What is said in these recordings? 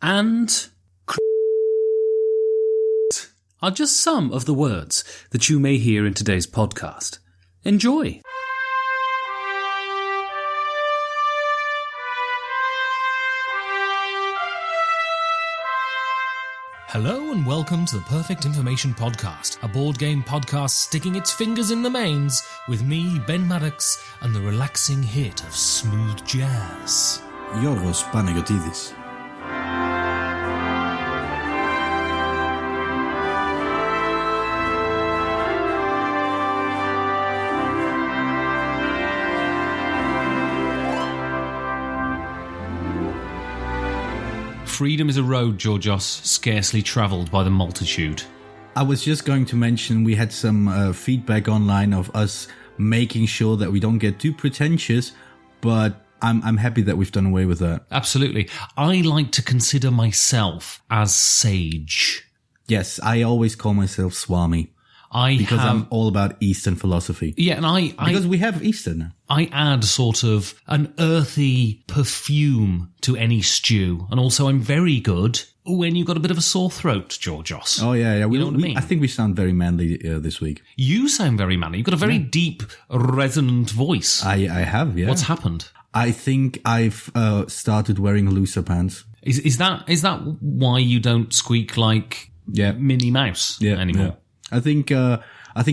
and are just some of the words that you may hear in today's podcast. Enjoy! Hello and welcome to the Perfect Information Podcast, a board game podcast sticking its fingers in the mains with me, Ben Maddox, and the relaxing hit of smooth jazz. Yorgos Panagiotis. Freedom is a road, Georgios, scarcely travelled by the multitude. I was just going to mention we had some feedback online of us making sure that we don't get too pretentious, but I'm happy that we've done away with that. Absolutely. I like to consider myself as sage. Yes, I always call myself Swami. I'm all about Eastern philosophy. Yeah, and because we have Eastern. I add sort of an earthy perfume to any stew. And also I'm very good when you've got a bit of a sore throat, Georgios. Oh, yeah. You know what I mean? I think we sound very manly this week. You sound very manly. You've got a very deep, resonant voice. I have, yeah. What's happened? I think I've started wearing looser pants. Is that why you don't squeak like Minnie Mouse anymore? Yeah. I think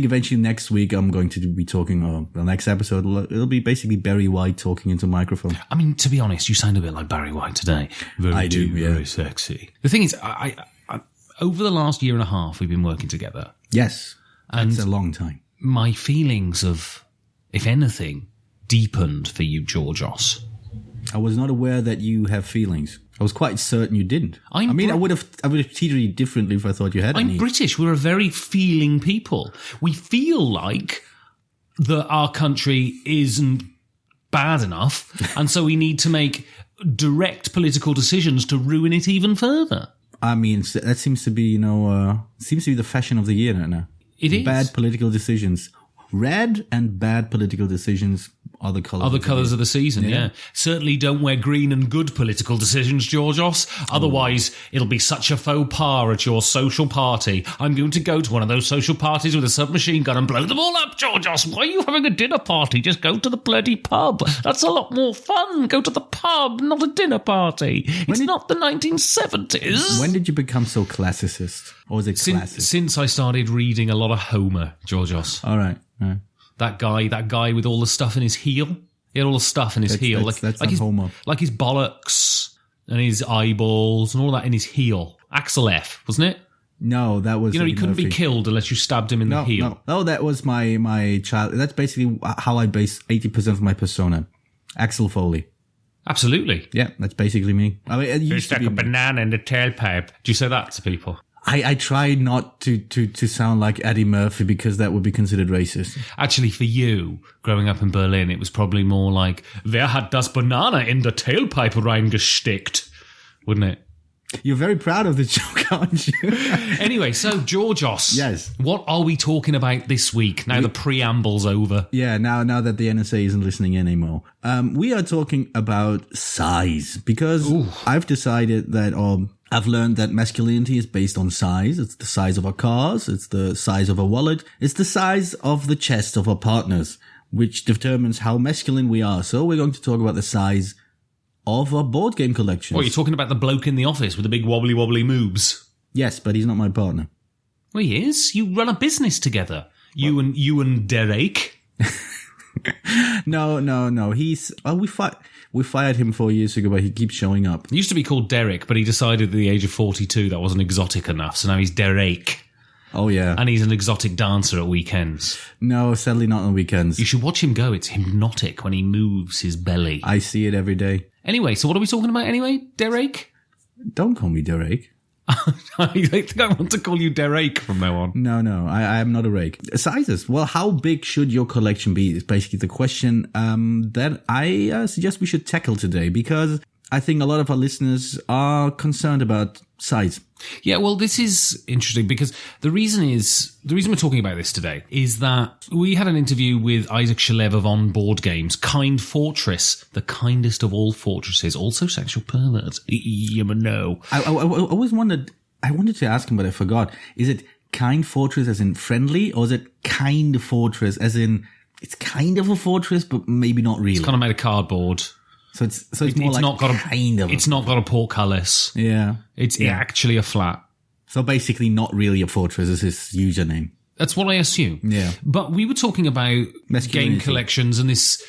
eventually next week I'm going to be talking, the next episode, it'll be basically Barry White talking into a microphone. I mean, to be honest, you sound a bit like Barry White today. Very deep, very sexy. The thing is, I over the last year and a half, we've been working together. Yes. And it's a long time. My feelings of, if anything, deepened for you, Georgios. I was not aware that you have feelings. I was quite certain you didn't. I would have treated you differently if I thought you had any. I'm British. We're a very feeling people. We feel like that our country isn't bad enough, and so we need to make direct political decisions to ruin it even further. I mean, that seems to be, the fashion of the year now. It is. Bad political decisions. Red and bad political decisions are the colours of the season, yeah. Certainly don't wear green and good political decisions, Georgios. Otherwise, it'll be such a faux pas at your social party. I'm going to go to one of those social parties with a submachine gun and blow them all up, Georgios. Why are you having a dinner party? Just go to the bloody pub. That's a lot more fun. Go to the pub, not a dinner party. It's not the 1970s. When did you become so classicist? Or was it classic? Since I started reading a lot of Homer, Georgios. All right. That guy with all the stuff in his heel. He had all the stuff in his heel. That's like his Homer. Like his bollocks and his eyeballs and all that in his heel. Axel F, wasn't it? No, that was... he couldn't be killed unless you stabbed him in the heel. No, that was my child. That's basically how I base 80% of my persona. Axel Foley. Absolutely. Yeah, that's basically me. I mean, you stuck a banana in the tailpipe. Do you say that to people? I try not to sound like Eddie Murphy because that would be considered racist. Actually, for you, growing up in Berlin, it was probably more like, wer hat das Banana in the tailpipe reingestickt? Wouldn't it? You're very proud of the joke, aren't you? Anyway, so, Georgios. Yes. What are we talking about this week, now the preamble's over? Yeah, now that the NSA isn't listening anymore. We are talking about size, because I've decided that... I've learned that masculinity is based on size. It's the size of our cars. It's the size of our wallet. It's the size of the chest of our partners, which determines how masculine we are. So we're going to talk about the size of our board game collections. What, you're talking about the bloke in the office with the big wobbly moves? Yes, but he's not my partner. Well, he is. You run a business together. You and Derek. No. We fired him 4 years ago, but he keeps showing up. He used to be called Derek, but he decided at the age of 42 that wasn't exotic enough, so now he's Derek. Oh, yeah. And he's an exotic dancer at weekends. No, sadly not on weekends. You should watch him go. It's hypnotic when he moves his belly. I see it every day. Anyway, so what are we talking about anyway, Derek? Don't call me Derek. I think I want to call you Derek from now on. No, I am not a rake. Sizes. Well, how big should your collection be is basically the question that I suggest we should tackle today, because I think a lot of our listeners are concerned about size. Yeah, well, this is interesting because the reason we're talking about this today is that we had an interview with Isaac Shalev of On Board Games, Kind Fortress, the kindest of all fortresses, also sexual perverts. You know. I always wondered, I wanted to ask him, but I forgot. Is it Kind Fortress as in friendly, or is it Kind Fortress as in it's kind of a fortress, but maybe not really? It's kind of made of cardboard. So it's more like not got kind of. It's not got a portcullis. Yeah. It's actually a flat. So basically not really a fortress is his username. That's what I assume. Yeah. But we were talking about game collections and this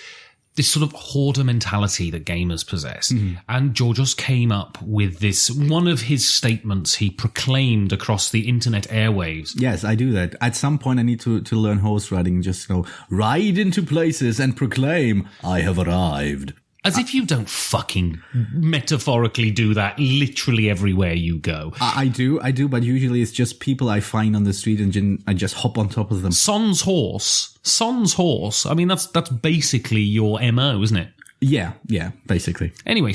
sort of hoarder mentality that gamers possess. Mm-hmm. And Georgios came up with this, one of his statements he proclaimed across the internet airwaves. Yes, I do that. At some point I need to learn horse riding, just ride into places and proclaim, I have arrived. As if you don't fucking metaphorically do that literally everywhere you go. I do, but usually it's just people I find on the street and I just hop on top of them. Son's horse. I mean, that's basically your MO, isn't it? Yeah, basically. Anyway,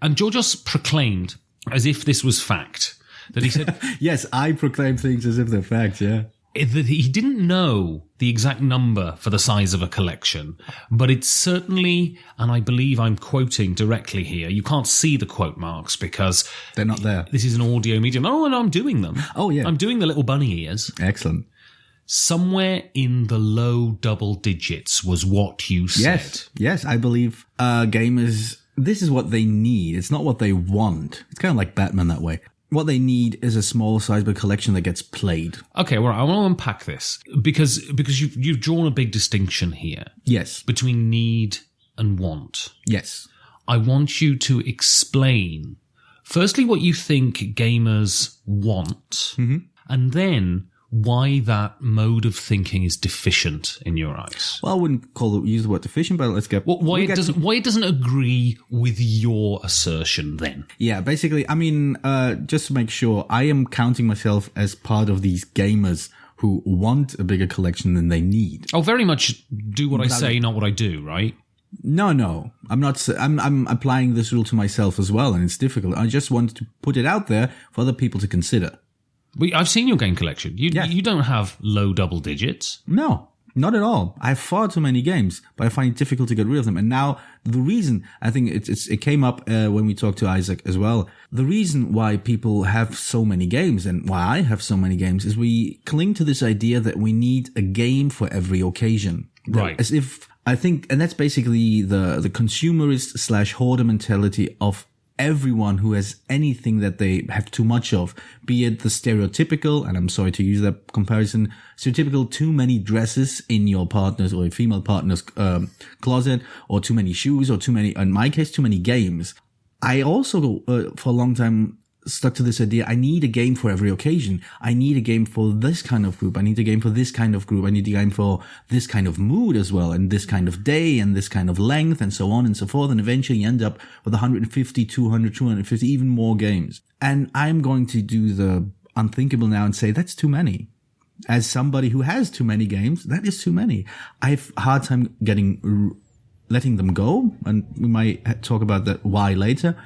and Georgios proclaimed, as if this was fact, that he said... Yes, I proclaim things as if they're fact, yeah. That he didn't know the exact number for the size of a collection, but it's certainly, and I believe I'm quoting directly here, you can't see the quote marks because... They're not there. This is an audio medium. Oh, and I'm doing them. Oh, yeah. I'm doing the little bunny ears. Excellent. Somewhere in the low double digits was what you said. Yes, I believe gamers, this is what they need. It's not what they want. It's kind of like Batman that way. What they need is a small size but collection that gets played. Okay, well, I want to unpack this because you've drawn a big distinction here. Yes. Between need and want. Yes. I want you to explain, firstly, what you think gamers want, and then why that mode of thinking is deficient in your eyes. Well, I wouldn't use the word deficient, but let's get... Why it doesn't agree with your assertion then? Yeah, basically, I mean, just to make sure, I am counting myself as part of these gamers who want a bigger collection than they need. Oh, very much do what I say, not what I do, right? No. I'm not. I'm applying this rule to myself as well, and it's difficult. I just want to put it out there for other people to consider. I've seen your game collection. You don't have low double digits. No, not at all. I have far too many games, but I find it difficult to get rid of them. And now the reason, I think it came up when we talked to Isaac as well. The reason why people have so many games and why I have so many games is we cling to this idea that we need a game for every occasion. Right. As if, I think, and that's basically the consumerist / hoarder mentality of everyone who has anything that they have too much of, be it the stereotypical, and I'm sorry to use that comparison, stereotypical too many dresses in your partner's or your female partner's closet, or too many shoes, or too many, in my case, too many games. I also, for a long time, stuck to this idea, I need a game for every occasion. I need a game for this kind of group. I need a game for this kind of group. I need a game for this kind of mood as well, and this kind of day, and this kind of length, and so on and so forth. And eventually you end up with 150, 200, 250, even more games. And I'm going to do the unthinkable now and say that's too many. As somebody who has too many games, that is too many. I have a hard time letting them go, and we might talk about that why later.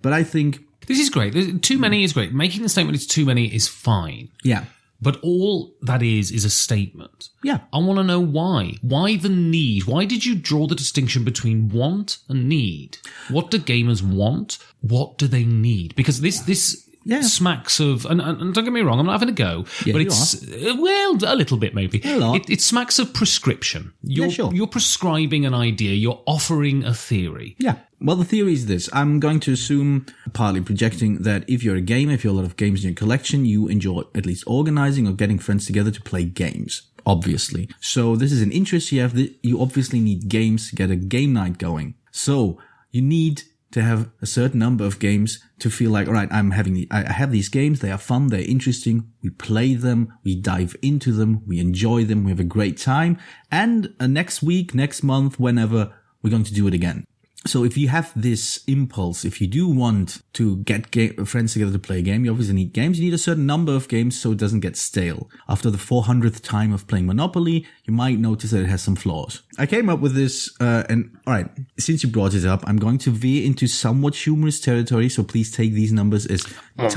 But I think this is great. Too many is great. Making the statement it's too many is fine. Yeah. But all that is a statement. Yeah. I want to know why. Why the need? Why did you draw the distinction between want and need? What do gamers want? What do they need? Because this smacks of, and don't get me wrong, I'm not having a go, but it's, well, a little bit maybe. It smacks of prescription. You're prescribing an idea, you're offering a theory. Yeah. Well, the theory is this. I'm going to assume, partly projecting, that if you're a gamer, if you have a lot of games in your collection, you enjoy at least organizing or getting friends together to play games, obviously. So this is an interest you have. You obviously need games to get a game night going. So you need to have a certain number of games to feel like, all right, I have these games, they are fun, they're interesting, we play them, we dive into them, we enjoy them, we have a great time, and next week, next month, whenever, we're going to do it again. So if you have this impulse, if you do want to get friends together to play a game, you obviously need games. You need a certain number of games so it doesn't get stale. After the 400th time of playing Monopoly, you might notice that it has some flaws. I came up with this, and all right, since you brought it up, I'm going to veer into somewhat humorous territory, so please take these numbers as... That's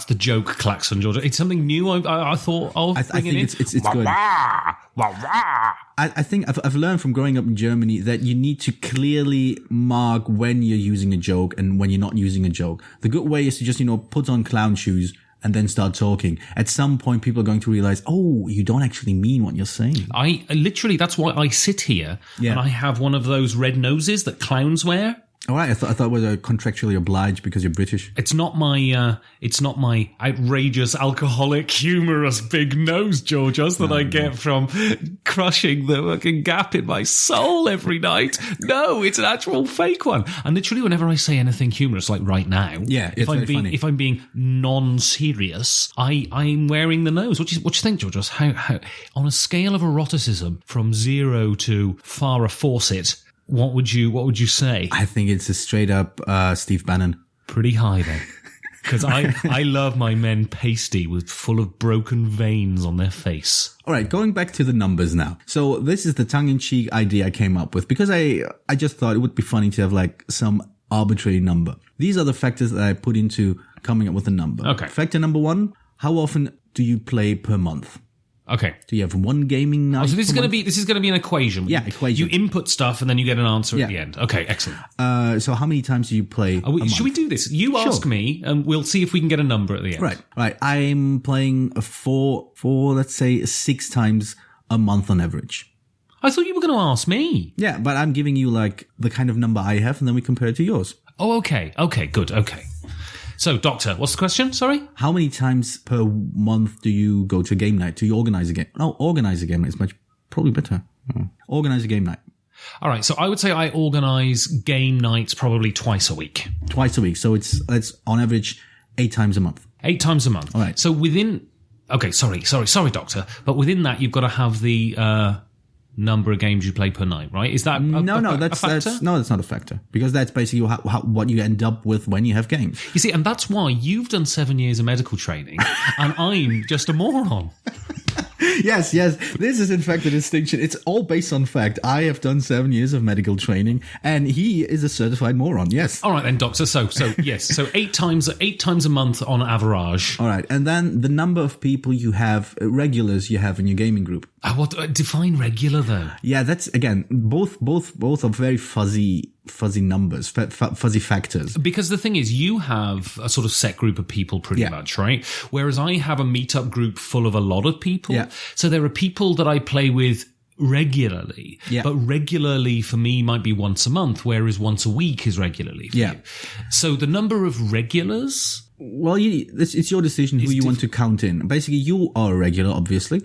the joke klaxon, George. It's something new I thought of. I think it's good. I think I've learned from growing up in Germany that you need to clearly mark when you're using a joke and when you're not using a joke. The good way is to just, put on clown shoes and then start talking. At some point, people are going to realize, oh, you don't actually mean what you're saying. I literally, that's why I sit here and I have one of those red noses that clowns wear. All right, I thought we were contractually obliged because you're British. It's not my outrageous, alcoholic, humorous big nose, Georgios, that I get from crushing the fucking gap in my soul every night. No, it's an actual fake one. And literally, whenever I say anything humorous, like right now, it's very funny. If I'm being non-serious, I'm wearing the nose. What do you think, Georgios? How on a scale of eroticism from 0 to Farrah Fawcett? What would you say? I think it's a straight up Steve Bannon. Pretty high then. Because I love my men pasty with full of broken veins on their face. All right, going back to the numbers now. So this is the tongue-in-cheek idea I came up with because I just thought it would be funny to have like some arbitrary number. These are the factors that I put into coming up with a number. Okay. Factor number 1, how often do you play per month? Okay. Do you have one gaming night? So this is going to be an equation. Yeah, equation. You input stuff and then you get an answer at the end. Okay, excellent. So how many times do you play? Should we do this? You ask me, and we'll see if we can get a number at the end. Right. I'm playing four, let's say 6 times a month on average. I thought you were going to ask me. Yeah, but I'm giving you like the kind of number I have, and then we compare it to yours. Oh, okay. Okay, good. Okay. So, Doctor, what's the question? Sorry? How many times per month do you go to a game night? Do you organize a game? No, organize a game night is probably better. Organize a game night. All right. So I would say I organize game nights probably twice a week. Twice a week. So it's on average 8 times a month. 8 times a month. All right. So sorry, Doctor. But within that, you've got to have the number of games you play per night, right? Is that a factor? No, that's not a factor because that's basically what you end up with when you have games. You see, and that's why you've done 7 years of medical training and I'm just a moron. Yes. This is in fact a distinction. It's all based on fact. I have done 7 years of medical training, and he is a certified moron. Yes. All right then, Doctor. So yes. So 8 times a month on average. All right, and then the number of people you have, regulars you have in your gaming group. Define regular though? Yeah, that's again both are very fuzzy numbers, fuzzy factors. Because the thing is, you have a sort of set group of people pretty much, right? Whereas I have a meetup group full of a lot of people. Yeah. So there are people that I play with regularly, but regularly for me might be once a month, whereas once a week is regularly for you. So the number of regulars... Well, it's your decision who you want to count in. Basically, you are a regular, obviously.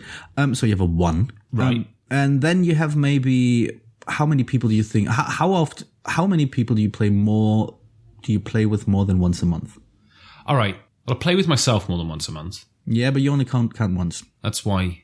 So you have a 1. Right. And then you have maybe... How many people do you think... How many people do you play with more than once a month? All right. I'll play with myself more than once a month. Yeah, but you only count once. That's why,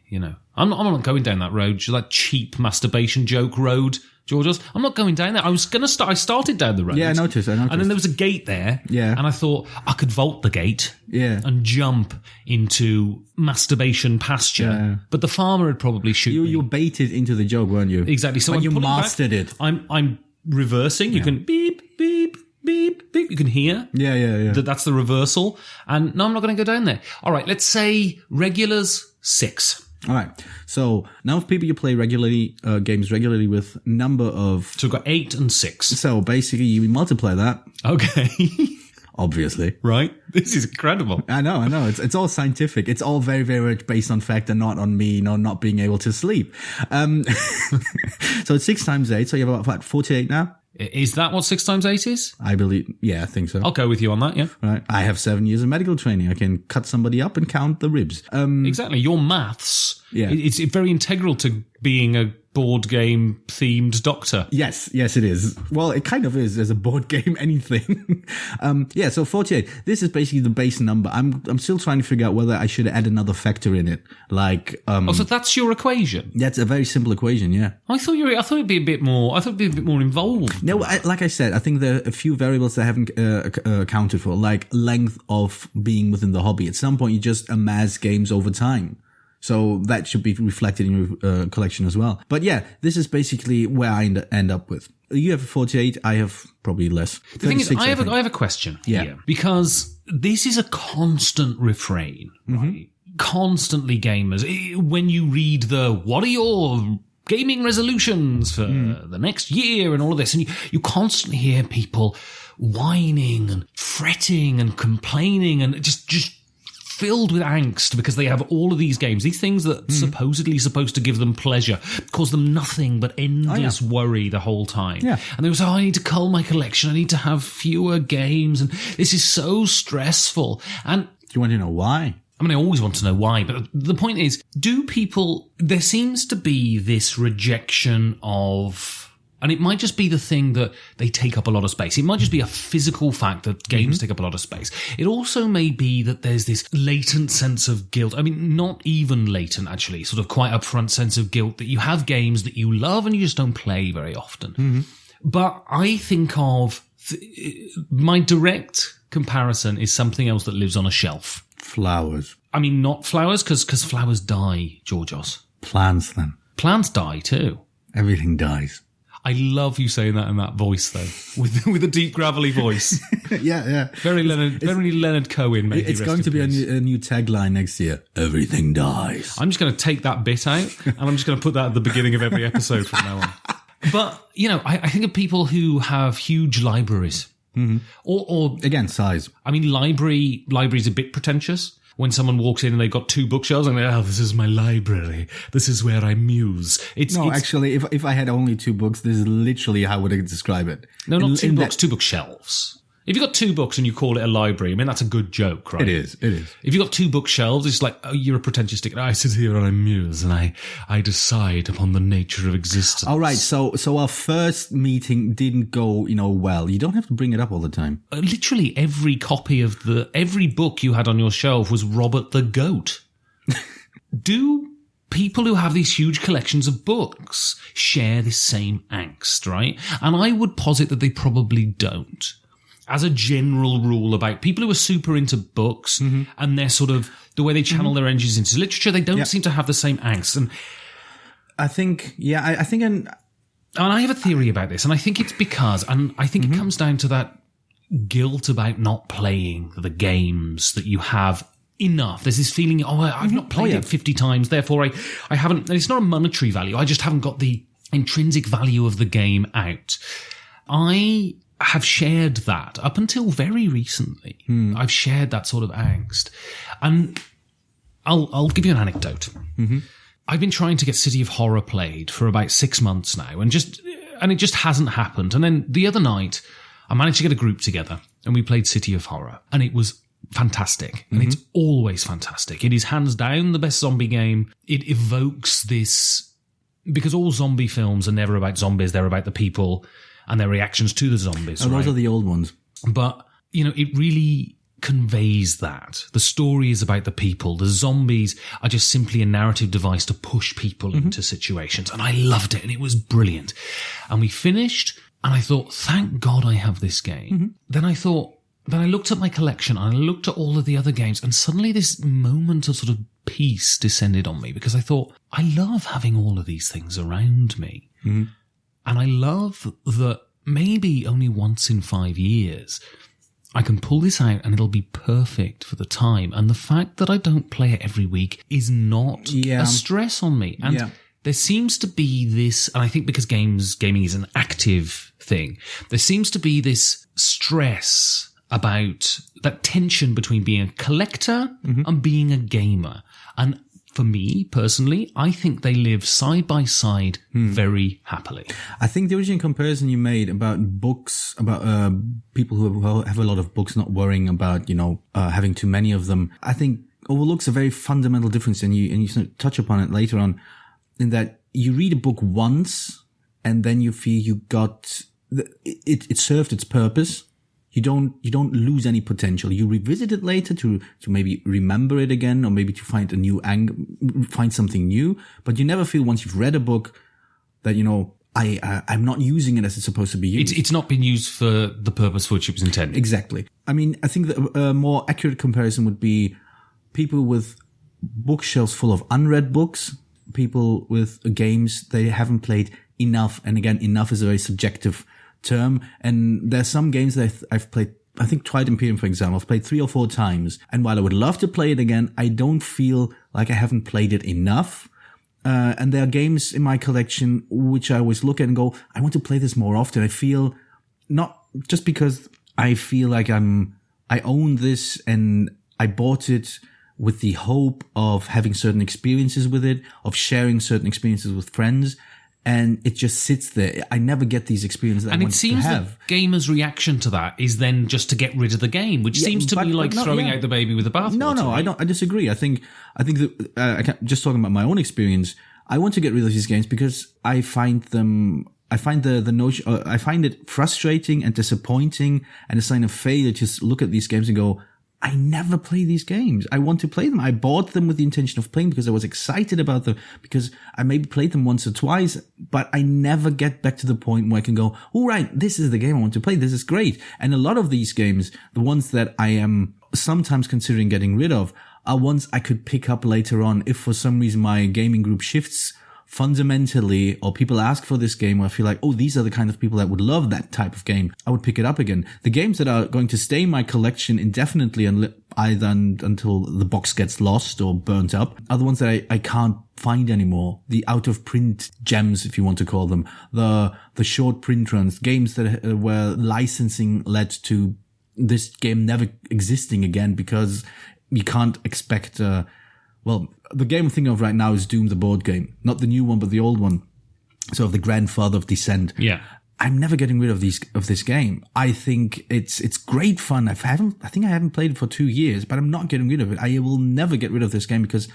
I'm not going down that road, that cheap masturbation joke road, Georgios. I'm not going down there. I started down the road. Yeah, I noticed. And then there was a gate there. Yeah. And I thought I could vault the gate. Yeah. And jump into masturbation pasture. Yeah. But the farmer would probably shoot me. You were baited into the joke, weren't you? Exactly. So when you mastered it. I'm reversing. You can beep, beep, beep, beep. You can hear. Yeah. That's the reversal. And no, I'm not going to go down there. All right. Let's say regulars 6. All right. So now if people you play games regularly with number of... So we've got 8 and 6. So basically you multiply that. Okay. Obviously. Right. This is incredible. I know. It's all scientific. It's all very, very much based on fact and not on me, not being able to sleep. So it's 6 times 8. So you have about 48 now. Is that what 6 times 8 is? I believe. Yeah, I think so. I'll go with you on that. Yeah. Right. I have 7 years of medical training. I can cut somebody up and count the ribs. Exactly. Your maths. Yeah. It's very integral to being a board game themed doctor. Yes, it is. Well, it kind of is as a board game anything. So 48. This is basically the base number. I'm still trying to figure out whether I should add another factor in it. Like so that's your equation. That's a very simple equation, yeah. I thought it'd be a bit more involved. No, like I said, I think there are a few variables that I haven't accounted for, like length of being within the hobby. At some point you just amass games over time. So that should be reflected in your collection as well. But yeah, this is basically where I end up with. You have 48, I have probably less. The thing is, I have a question here. Because this is a constant refrain, right? Constantly gamers. When you read what are your gaming resolutions for the next year and all of this, and you constantly hear people whining and fretting and complaining and just filled with angst because they have all of these games, these things that supposedly supposed to give them pleasure, cause them nothing but endless worry the whole time. Yeah. And they were saying, I need to cull my collection, I need to have fewer games, and this is so stressful. And do you want to know why? I mean, I always want to know why, but the point is, there seems to be this rejection of, and it might just be the thing that they take up a lot of space. It might just be a physical fact that games take up a lot of space. It also may be that there's this latent sense of guilt. I mean, not even latent, actually, sort of quite upfront sense of guilt that you have games that you love and you just don't play very often. But I think of my direct comparison is something else that lives on a shelf. Flowers. I mean, not flowers, because flowers die, Georgios. Plants, then. Plants die, too. Everything dies. I love you saying that in that voice, though, with a deep, gravelly voice. Yeah. Very Leonard Cohen, maybe. It's going to be a new tagline next year. Everything dies. I'm just going to take that bit out, and I'm just going to put that at the beginning of every episode from now on. But, I think of people who have huge libraries. Or again, size. I mean, library's a bit pretentious. When someone walks in and they've got 2 bookshelves, I'm like, this is my library. This is where I muse. Actually, if I had only 2 books, this is literally how would I describe it. No, not 2 books, 2 bookshelves. If you've got 2 books and you call it a library, I mean, that's a good joke, right? It is. If you've got 2 bookshelves, it's like, you're a pretentious dick. I sit here and I muse and I decide upon the nature of existence. All right, so our first meeting didn't go, well. You don't have to bring it up all the time. Literally every copy of every book you had on your shelf was Robert the Goat. Do people who have these huge collections of books share this same angst, right? And I would posit that they probably don't. As a general rule about people who are super into books and they're sort of, the way they channel their energies into literature, they don't seem to have the same angst. And I think, and I have a theory about this, and I think it's because, and I think it comes down to that guilt about not playing the games that you have enough. There's this feeling, I've not played it 50 times, therefore I haven't, and it's not a monetary value, I just haven't got the intrinsic value of the game out. I have shared that up until very recently. I've shared that sort of angst. And I'll give you an anecdote. I've been trying to get City of Horror played for about 6 months now, and it just hasn't happened. And then the other night, I managed to get a group together and we played City of Horror, and it was fantastic. And it's always fantastic. It is hands down the best zombie game. It evokes this, because all zombie films are never about zombies, they're about the people and their reactions to the zombies. Those are the old ones. But, it really conveys that. The story is about the people. The zombies are just simply a narrative device to push people into situations. And I loved it, and it was brilliant. And we finished, and I thought, thank God I have this game. Then I looked at my collection, and I looked at all of the other games, and suddenly this moment of sort of peace descended on me, because I thought, I love having all of these things around me. And I love that maybe only once in 5 years I can pull this out and it'll be perfect for the time. And the fact that I don't play it every week is not a stress on me. And there seems to be this, and I think because gaming is an active thing, there seems to be this stress about that tension between being a collector and being a gamer. And for me, personally, I think they live side by side very happily. I think the original comparison you made about books, about people who have a lot of books not worrying about, having too many of them, I think overlooks a very fundamental difference, and you sort of touch upon it later on, in that you read a book once and then you feel you got, it served its purpose. You don't lose any potential. You revisit it later to maybe remember it again, or maybe to find a new find something new. But you never feel, once you've read a book, that, I'm not using it as it's supposed to be used. It's not been used for the purpose for which it was intended. Exactly. I mean, I think that a more accurate comparison would be people with bookshelves full of unread books, people with games they haven't played enough. And again, enough is a very subjective term. And there's some games that I've played, I think Twilight Imperium, for example, I've played 3 or 4 times. And while I would love to play it again, I don't feel like I haven't played it enough. And there are games in my collection which I always look at and go, I want to play this more often. I feel not just because I feel like I own this and I bought it with the hope of having certain experiences with it, of sharing certain experiences with friends. And it just sits there. I never get these experiences that I want to have. And it seems that gamers' reaction to that is then just to get rid of the game, which seems to be like throwing out the baby with the bathwater. No, I don't. I disagree. I think that just talking about my own experience, I want to get rid of these games because I find the notion. I find it frustrating and disappointing, and a sign of failure to look at these games and go, I never play these games. I want to play them. I bought them with the intention of playing because I was excited about them, because I maybe played them once or twice, but I never get back to the point where I can go, all right, this is the game I want to play. This is great. And a lot of these games, the ones that I am sometimes considering getting rid of, are ones I could pick up later on if for some reason my gaming group shifts fundamentally, or people ask for this game, or I feel like, oh, these are the kind of people that would love that type of game, I would pick it up again. The games that are going to stay in my collection indefinitely, either until the box gets lost or burnt up, are the ones that I can't find anymore. The out of print gems, if you want to call them, the short print runs, games that where licensing led to this game never existing again, because you can't expect well, the game I'm thinking of right now is Doom, the board game. Not the new one, but the old one. So of the grandfather of Descent. Yeah. I'm never getting rid of this game. I think it's great fun. I think I haven't played it for 2 years, but I'm not getting rid of it. I will never get rid of this game because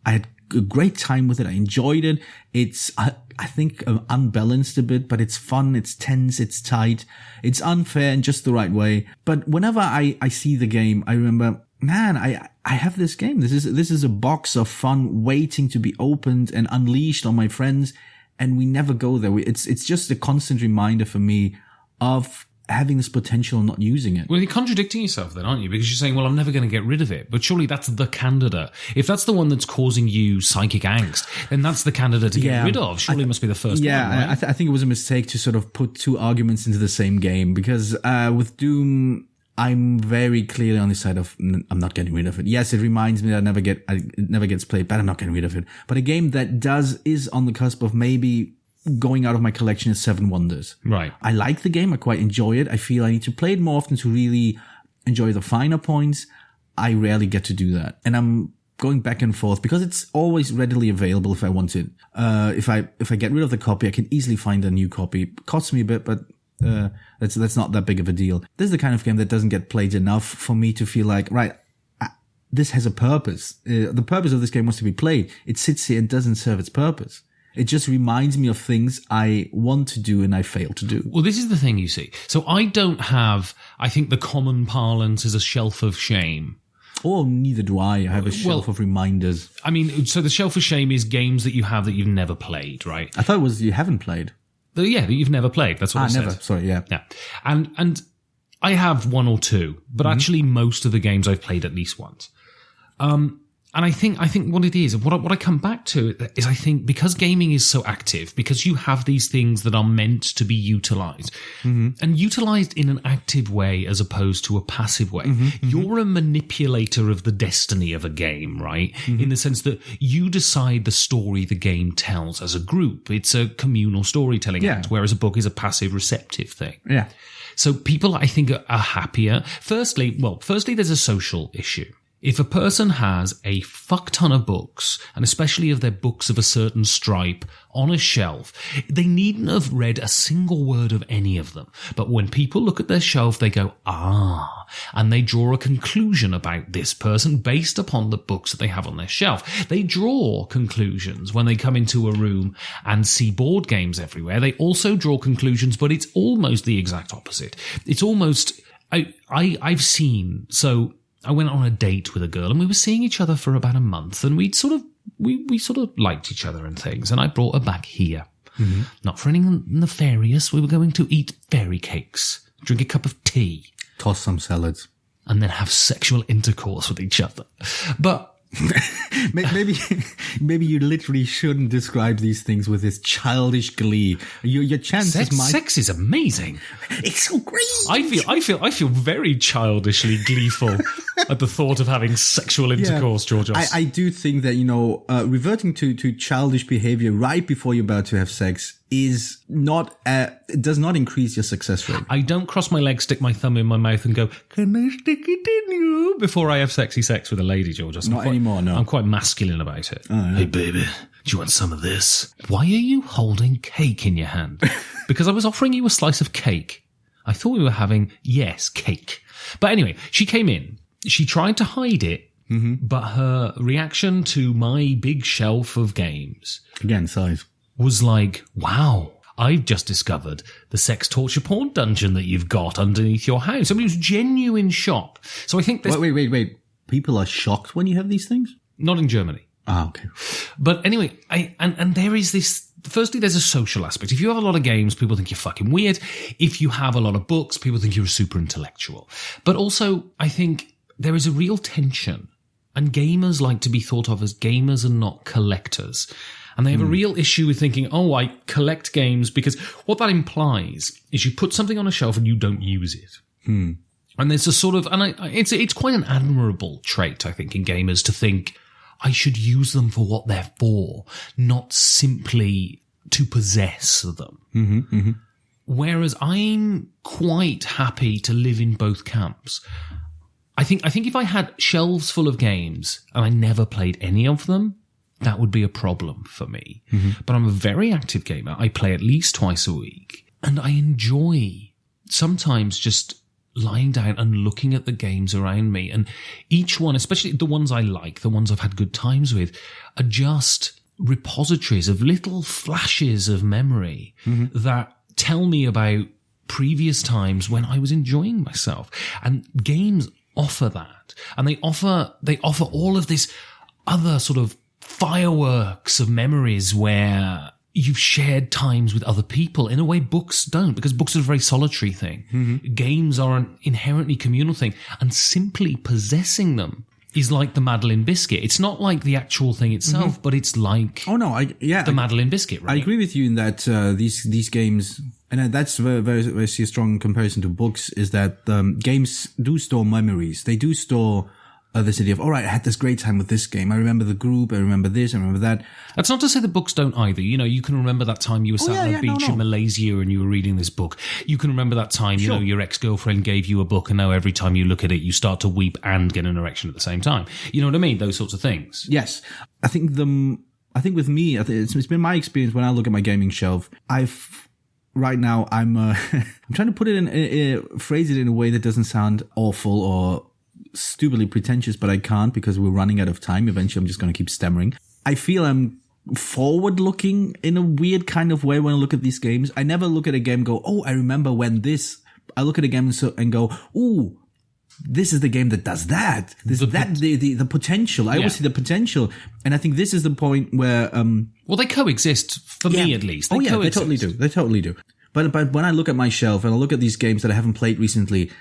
I had a great time with it. I enjoyed it. It's, I think, unbalanced a bit, but it's fun. It's tense. It's tight. It's unfair in just the right way. But whenever I see the game, I remember, man, I have this game. This is a box of fun waiting to be opened and unleashed on my friends, and we never go there. It's just a constant reminder for me of having this potential and not using it. Well, you're contradicting yourself then, aren't you? Because you're saying, well, I'm never going to get rid of it. But surely that's the candidate. If that's the one that's causing you psychic angst, then that's the candidate to get rid of. Surely it must be the first one, right? I think it was a mistake to sort of put 2 arguments into the same game, because with Doom, I'm very clearly on the side of I'm not getting rid of it. Yes, it reminds me that it never gets played, but I'm not getting rid of it. But a game that is on the cusp of maybe going out of my collection is Seven Wonders. Right. I like the game. I quite enjoy it. I feel I need to play it more often to really enjoy the finer points. I rarely get to do that. And I'm going back and forth because it's always readily available if I want it. If I get rid of the copy, I can easily find a new copy. It costs me a bit, but that's not that big of a deal. This is the kind of game that doesn't get played enough for me to feel like, right, this has a purpose. The purpose of this game was to be played. It sits here and doesn't serve its purpose. It just reminds me of things I want to do and I fail to do. Well, this is the thing, you see. So I don't have, I think the common parlance is a shelf of shame. Oh, neither do I. I have a shelf of reminders. I mean, so the shelf of shame is games that you have that you've never played, right? I thought it was you haven't played. Yeah, that you've never played. That's what I said. Never. Sorry, yeah. Yeah. And I have 1 or 2, but actually most of the games I've played at least once. And I think what it is, what I come back to is, I think because gaming is so active, because you have these things that are meant to be utilized, and utilized in an active way as opposed to a passive way. You're a manipulator of the destiny of a game, right? In the sense that you decide the story the game tells as a group. It's a communal storytelling act, whereas a book is a passive receptive thing. Yeah. So people, I think, are happier. Firstly, there's a social issue. If a person has a fuck ton of books, and especially if they're books of a certain stripe, on a shelf, they needn't have read a single word of any of them. But when people look at their shelf, they go, and they draw a conclusion about this person based upon the books that they have on their shelf. They draw conclusions when they come into a room and see board games everywhere. They also draw conclusions, but it's almost the exact opposite. It's almost, I've seen, so I went on a date with a girl and we were seeing each other for about a month, and we sort of liked each other and things. And I brought her back here, not for anything nefarious. We were going to eat fairy cakes, drink a cup of tea, toss some salads, and then have sexual intercourse with each other. But Maybe you literally shouldn't describe these things with this childish glee. Your chances might. Sex is amazing. It's so great. I feel very childishly gleeful at the thought of having sexual intercourse, Georgios. I do think that, reverting to childish behavior right before you're about to have sex is not, it does not increase your success rate. I don't cross my legs, stick my thumb in my mouth and go, can I stick it in you? Before I have sexy sex with a lady, Georgios. Not anymore, no. I'm quite masculine about it. Oh, yeah. Hey, baby, do you want some of this? Why are you holding cake in your hand? Because I was offering you a slice of cake. I thought we were having, cake. But anyway, she came in. She tried to hide it, but her reaction to my big shelf of games... Again, size. ...was like, wow, I've just discovered the sex torture porn dungeon that you've got underneath your house. I mean, it was genuine shock. So I think there's... Wait. People are shocked when you have these things? Not in Germany. Ah, okay. But anyway, and there is this... Firstly, there's a social aspect. If you have a lot of games, people think you're fucking weird. If you have a lot of books, people think you're a super intellectual. But also, I think there is a real tension. And gamers like to be thought of as gamers and not collectors. And they have a real issue with thinking, oh, I collect games, because what that implies is you put something on a shelf and you don't use it. And there's a sort of, and it's quite an admirable trait, I think, in gamers to think, I should use them for what they're for, not simply to possess them. Whereas I'm quite happy to live in both camps. I think if I had shelves full of games and I never played any of them, that would be a problem for me. But I'm a very active gamer. I play at least twice a week. And I enjoy sometimes just lying down and looking at the games around me. And each one, especially the ones I like, the ones I've had good times with, are just repositories of little flashes of memory that tell me about previous times when I was enjoying myself. And games offer that. And they offer all of this other sort of fireworks of memories where you've shared times with other people in a way books don't, because books are a very solitary thing. Games are an inherently communal thing, and simply possessing them is like the Madeleine biscuit. It's not like the actual thing itself, but it's like the Madeleine biscuit. Right? I agree with you in that these games, and that's very strong comparison to books, is that games do store memories. They do store this idea of, all right, I had this great time with this game. I remember the group. I remember this. I remember that. That's not to say the books don't either. You know, you can remember that time you were sat on a beach in Malaysia and you were reading this book. You can remember that time, you know, your ex-girlfriend gave you a book and now every time you look at it, you start to weep and get an erection at the same time. You know what I mean? Those sorts of things. Yes. I think with me, it's been my experience when I look at my gaming shelf. Right now, I'm trying to put it phrase it in a way that doesn't sound awful or stupidly pretentious, but I can't because we're running out of time. Eventually, I'm just going to keep stammering. I feel I'm forward-looking in a weird kind of way when I look at these games. I never look at a game and go, oh, I remember when this. I look at a game and go, ooh, this is the game that does that. The potential. I always see the potential. And I think this is the point where... well, they coexist, for me at least. They totally do. They totally do. But when I look at my shelf and I look at these games that I haven't played recently,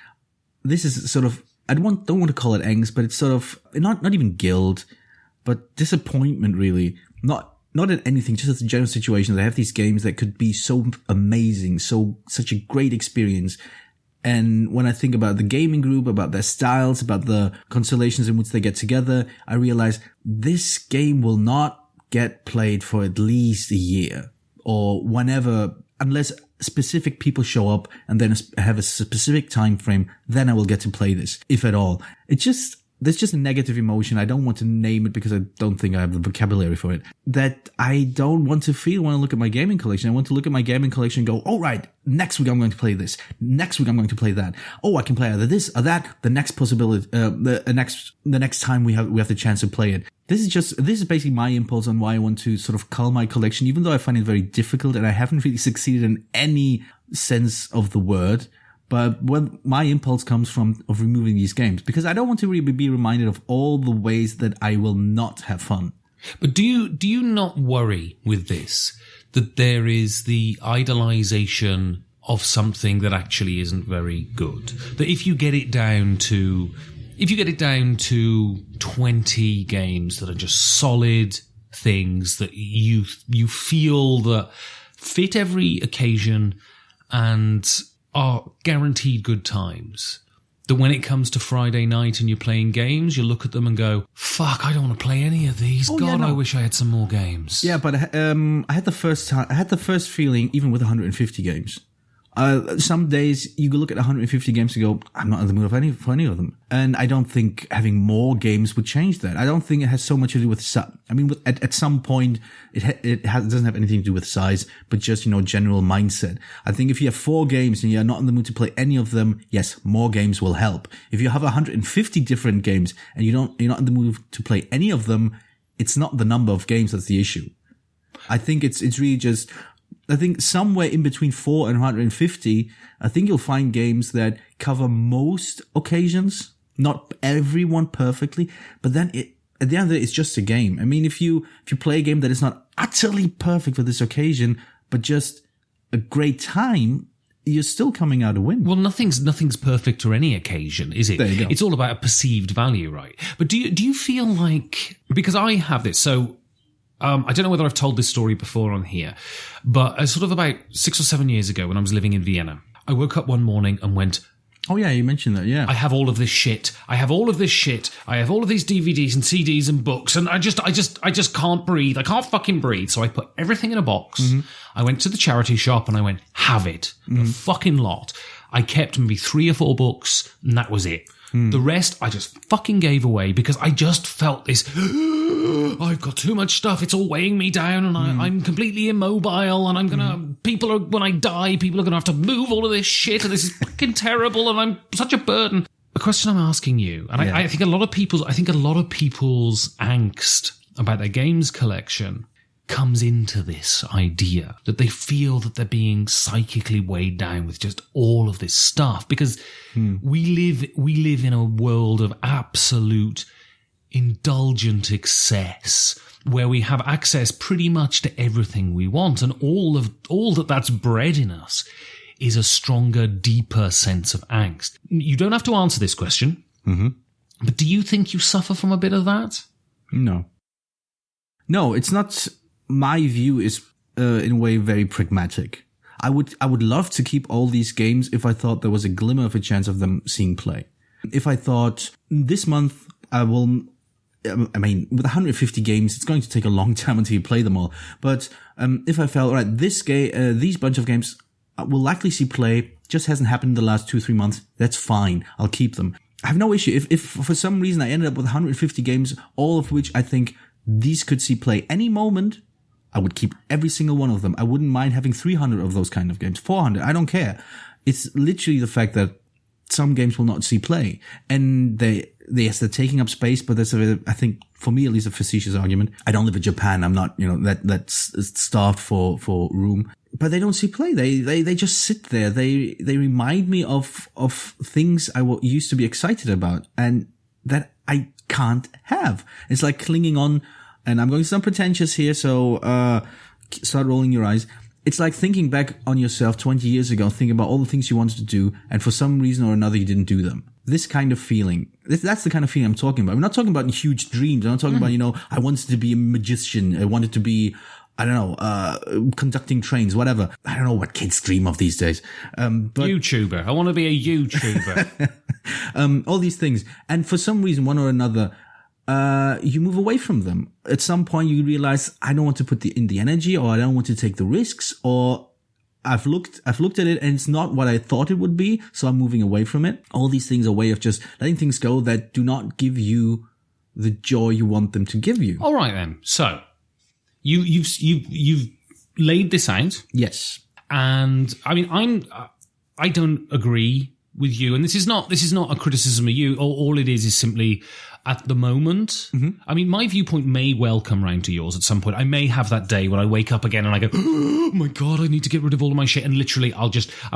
this is sort of... I don't want to call it angst, but it's sort of not even guilt, but disappointment. Really, not at anything, just at the general situation that I have these games that could be so amazing, such a great experience. And when I think about the gaming group, about their styles, about the constellations in which they get together, I realize this game will not get played for at least a year or whenever, unless specific people show up and then have a specific time frame, then I will get to play this, if at all. There's just a negative emotion. I don't want to name it because I don't think I have the vocabulary for it, that I don't want to feel when I look at my gaming collection. I want to look at my gaming collection and go, all right, next week I'm going to play this. Next week I'm going to play that. Oh, I can play either this or that. The next possibility, the next time we have the chance to play it. This is basically my impulse on why I want to sort of cull my collection, even though I find it very difficult and I haven't really succeeded in any sense of the word. But when my impulse comes of removing these games, because I don't want to really be reminded of all the ways that I will not have fun. But do you not worry with this that there is the idolization of something that actually isn't very good? That if you get it down to if you get it down to 20 games that are just solid things that you feel that fit every occasion and are guaranteed good times, that when it comes to Friday night and you're playing games, you look at them and go, fuck, I don't want to play any of these. I wish I had some more games. Yeah, but I had the first feeling even with 150 games. Some days you look at 150 games and go, I'm not in the mood for any of them. And I don't think having more games would change that. I don't think it has so much to do with at some point it doesn't have anything to do with size, but just, general mindset. I think if you have 4 games and you're not in the mood to play any of them, yes, more games will help. If you have 150 different games and you're not in the mood to play any of them, it's not the number of games that's the issue. I think it's really just, I think somewhere in between 4 and 150, I think you'll find games that cover most occasions, not everyone perfectly, but then at the end of the day, it's just a game. I mean, if you play a game that is not utterly perfect for this occasion, but just a great time, you're still coming out a win. Well, nothing's perfect for any occasion, is it? There you go. It's all about a perceived value, right? But do you feel like, because I have this, so I don't know whether I've told this story before on here, but sort of about 6 or 7 years ago when I was living in Vienna, I woke up one morning and went, oh yeah, you mentioned that, yeah. I have all of this shit. I have all of this shit. I have all of these DVDs and CDs and books, and I just can't breathe. I can't fucking breathe. So I put everything in a box. Mm-hmm. I went to the charity shop and I went, have it. Mm-hmm. The fucking lot. I kept maybe 3 or 4 books, and that was it. The rest I just fucking gave away because I just felt this, I've got too much stuff, it's all weighing me down, and I'm completely immobile, and when I die, people are gonna have to move all of this shit, and this is fucking terrible, and I'm such a burden. A question I'm asking you, and I think a lot of people's angst about their games collection comes into this idea that they feel that they're being psychically weighed down with just all of this stuff, because we live in a world of absolute indulgent excess where we have access pretty much to everything we want, and all that's bred in us is a stronger, deeper sense of angst. You don't have to answer this question, but do you think you suffer from a bit of that? No, it's not. My view is, in a way, very pragmatic. I would love to keep all these games if I thought there was a glimmer of a chance of them seeing play. If I thought this month with 150 games, it's going to take a long time until you play them all. But if I felt, all right, these bunch of games will likely see play, just hasn't happened in the last 2-3 months, that's fine. I'll keep them. I have no issue. If for some reason I ended up with 150 games, all of which I think these could see play any moment, I would keep every single one of them. I wouldn't mind having 300 of those kind of games, 400. I don't care. It's literally the fact that some games will not see play, and they're taking up space. But that's I think for me at least a facetious argument. I don't live in Japan. I'm not that's starved for room. But they don't see play. They just sit there. They remind me of things I used to be excited about, and that I can't have. It's like clinging on. And I'm going to sound pretentious here, so start rolling your eyes. It's like thinking back on yourself 20 years ago, thinking about all the things you wanted to do, and for some reason or another you didn't do them. This kind of feeling, that's the kind of feeling I'm talking about. I'm not talking about huge dreams. I'm not talking about, I wanted to be a magician. I wanted to be, conducting trains, whatever. I don't know what kids dream of these days. But YouTuber. I want to be a YouTuber. All these things. And for some reason, one or another, you move away from them. At some point you realize, I don't want to put in the energy, or I don't want to take the risks, or I've looked at it and it's not what I thought it would be, so I'm moving away from it. All these things are a way of just letting things go that do not give you the joy you want them to give you. All right then. So you've laid this out. Yes. And I mean, I don't agree with you, and this is not a criticism of you. All it is simply, at the moment, I mean, my viewpoint may well come round to yours at some point. I may have that day when I wake up again and I go, oh my God, I need to get rid of all of my shit. And literally, I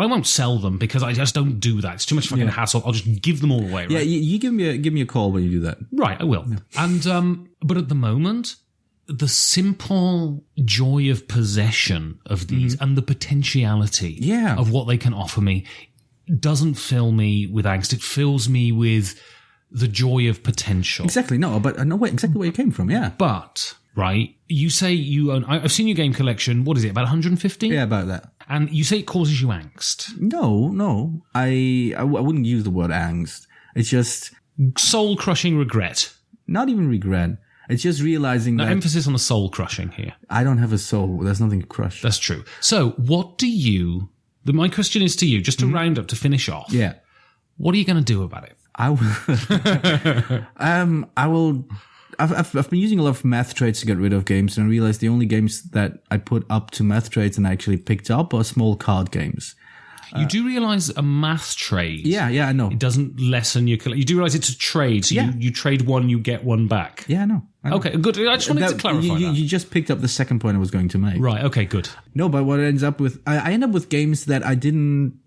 won't sell them because I just don't do that. It's too much fucking hassle. I'll just give them all away. Right? Yeah, you give me a call when you do that. Right, I will. Yeah. And, but at the moment, the simple joy of possession of these and the potentiality of what they can offer me doesn't fill me with angst. It fills me with the joy of potential. Exactly. No, but I know exactly where you came from. Yeah. But, right, you say you own... I've seen your game collection. What is it, about 150? Yeah, about that. And you say it causes you angst. No. I wouldn't use the word angst. It's just... Soul-crushing regret. Not even regret. It's just realizing that... emphasis on the soul-crushing here. I don't have a soul. There's nothing to crush. That's true. So, what do you... My question is to you, just to round up, to finish off. Yeah. What are you going to do about it? I will... I've been using a lot of math trades to get rid of games, and I realized the only games that I put up to math trades and I actually picked up are small card games. You do realize a math trade. Yeah, I know. It doesn't lessen your... You do realize it's a trade, so you trade one, you get one back. Yeah, I know. Okay, good. I just wanted to clarify that. You just picked up the second point I was going to make. Right, okay, good. No, but what it ends up with... I end up with games that I didn't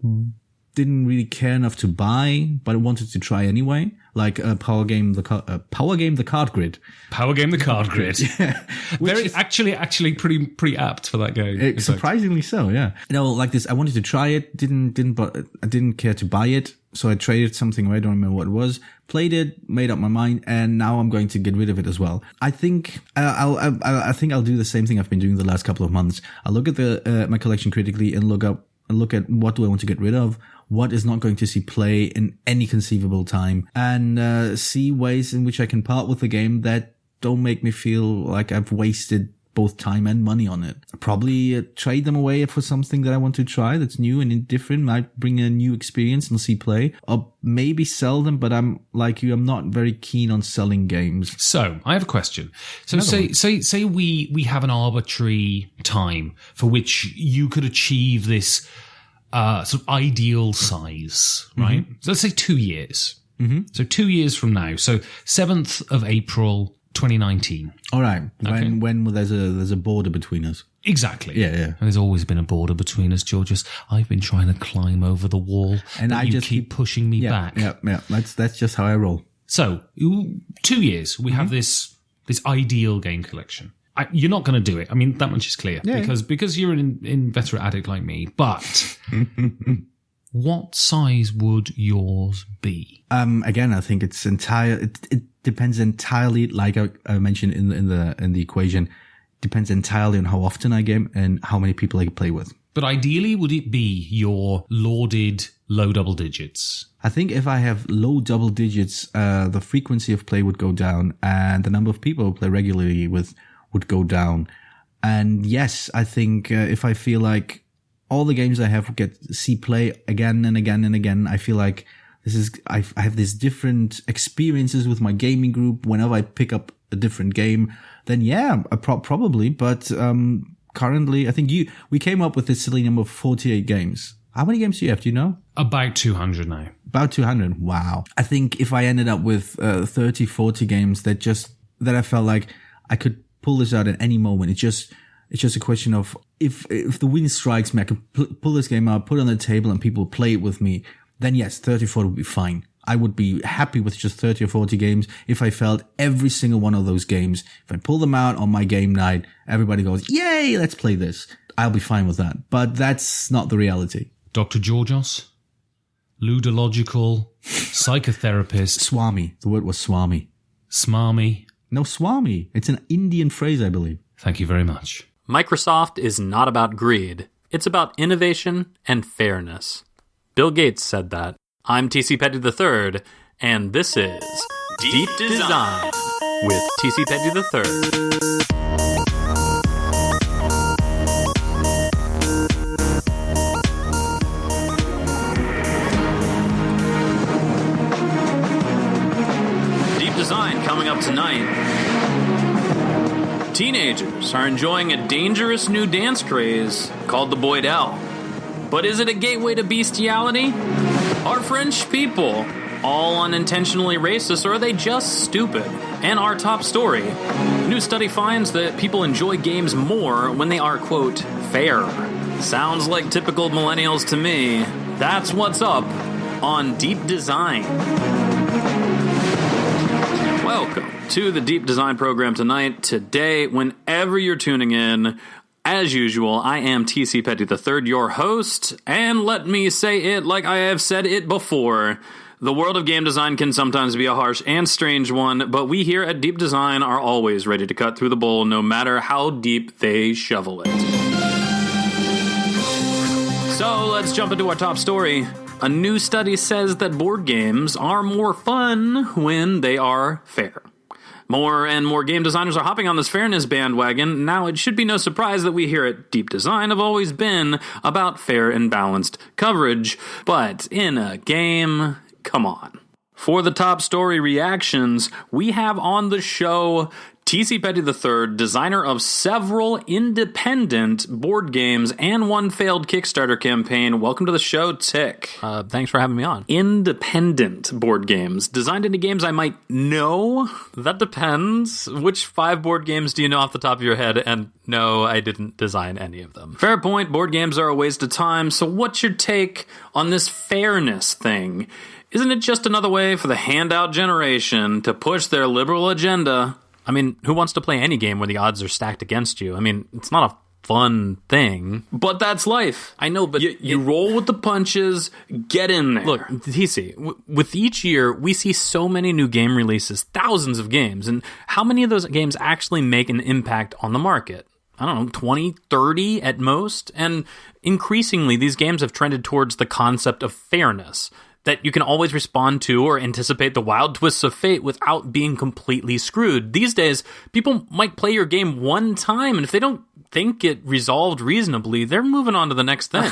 really care enough to buy, but I wanted to try anyway. Like Power Game the Card Grid. Power Game the Card Grid. Yeah. Very actually pretty apt for that game. Surprisingly so, yeah. Like this, I wanted to try it, but I didn't care to buy it, so I traded something away, I don't remember what it was, played it, made up my mind, and now I'm going to get rid of it as well. I think I'll do the same thing I've been doing the last couple of months. I'll look at my collection critically and look at what do I want to get rid of, what is not going to see play in any conceivable time, and see ways in which I can part with the game that don't make me feel like I've wasted both time and money on it. Probably trade them away for something that I want to try that's new and different, might bring a new experience and see play, or maybe sell them, but I'm like you, I'm not very keen on selling games. So, I have a question. So say we have an arbitrary time for which you could achieve this sort of ideal size, right? Mm-hmm. So let's say 2 years. Mm-hmm. So 2 years from now. So 7th of April, 2019. All right. Okay. When there's a border between us. Exactly. Yeah. And there's always been a border between us, Georgios. I've been trying to climb over the wall, and you just keep pushing me back. Yeah. That's just how I roll. So 2 years, we have this ideal game collection. You're not going to do it. I mean, that much is clear. Yeah, because you're an inveterate addict like me. But what size would yours be? Again, I think it's it depends entirely, like I mentioned in the equation, depends entirely on how often I game and how many people I can play with. But ideally, would it be your lauded low double digits? I think if I have low double digits, the frequency of play would go down and the number of people who play regularly with would go down. And yes, I think if I feel like all the games I have see play again and again and again, I feel like I have these different experiences with my gaming group whenever I pick up a different game, then yeah, probably. But currently, I think we came up with this silly number of 48 games. How many games do you have? Do you know? About 200 now. About 200. Wow. I think if I ended up with 30, 40 games that I felt like I could pull this out at any moment. It's just a question of if the wind strikes me, I could pull this game out, put it on the table, and people play it with me. Then yes, 34 would be fine. I would be happy with just 30 or 40 games if I felt every single one of those games. If I pull them out on my game night, everybody goes, "Yay, let's play this." I'll be fine with that. But that's not the reality. Dr. Georgios, ludological psychotherapist. Swami. The word was Swami. Smarmy. No, Swami. It's an Indian phrase, I believe. Thank you very much. Microsoft is not about greed. It's about innovation and fairness. Bill Gates said that. I'm TC Petty III, and this is Deep Design with TC Petty III. Deep Design coming up tonight. Teenagers are enjoying a dangerous new dance craze called the Boydell. But is it a gateway to bestiality? Are French people all unintentionally racist, or are they just stupid? And our top story. A new study finds that people enjoy games more when they are, quote, fair. Sounds like typical millennials to me. That's what's up on Deep Design. Welcome to the Deep Design program tonight. Today, whenever you're tuning in, as usual, I am TC Petty III, your host, and let me say it like I have said it before. The world of game design can sometimes be a harsh and strange one, but we here at Deep Design are always ready to cut through the bowl no matter how deep they shovel it. So let's jump into our top story. A new study says that board games are more fun when they are fair. More and more game designers are hopping on this fairness bandwagon. Now, it should be no surprise that we here at Deep Design have always been about fair and balanced coverage. But in a game, come on. For the top story reactions, we have on the show T.C. Petty III, designer of several independent board games and one failed Kickstarter campaign. Welcome to the show, Tick. Thanks for having me on. Independent board games. Designed into games I might know? That depends. Which 5 board games do you know off the top of your head? And no, I didn't design any of them. Fair point. Board games are a waste of time. So what's your take on this fairness thing? Isn't it just another way for the handout generation to push their liberal agenda? I mean, who wants to play any game where the odds are stacked against you? I mean, it's not a fun thing. But that's life. I know, but you roll with the punches, get in there. Look, TC, with each year, we see so many new game releases, thousands of games, and how many of those games actually make an impact on the market? I don't know, 20, 30 at most? And increasingly, these games have trended towards the concept of fairness, that you can always respond to or anticipate the wild twists of fate without being completely screwed. These days, people might play your game one time, and if they don't think it resolved reasonably, they're moving on to the next thing.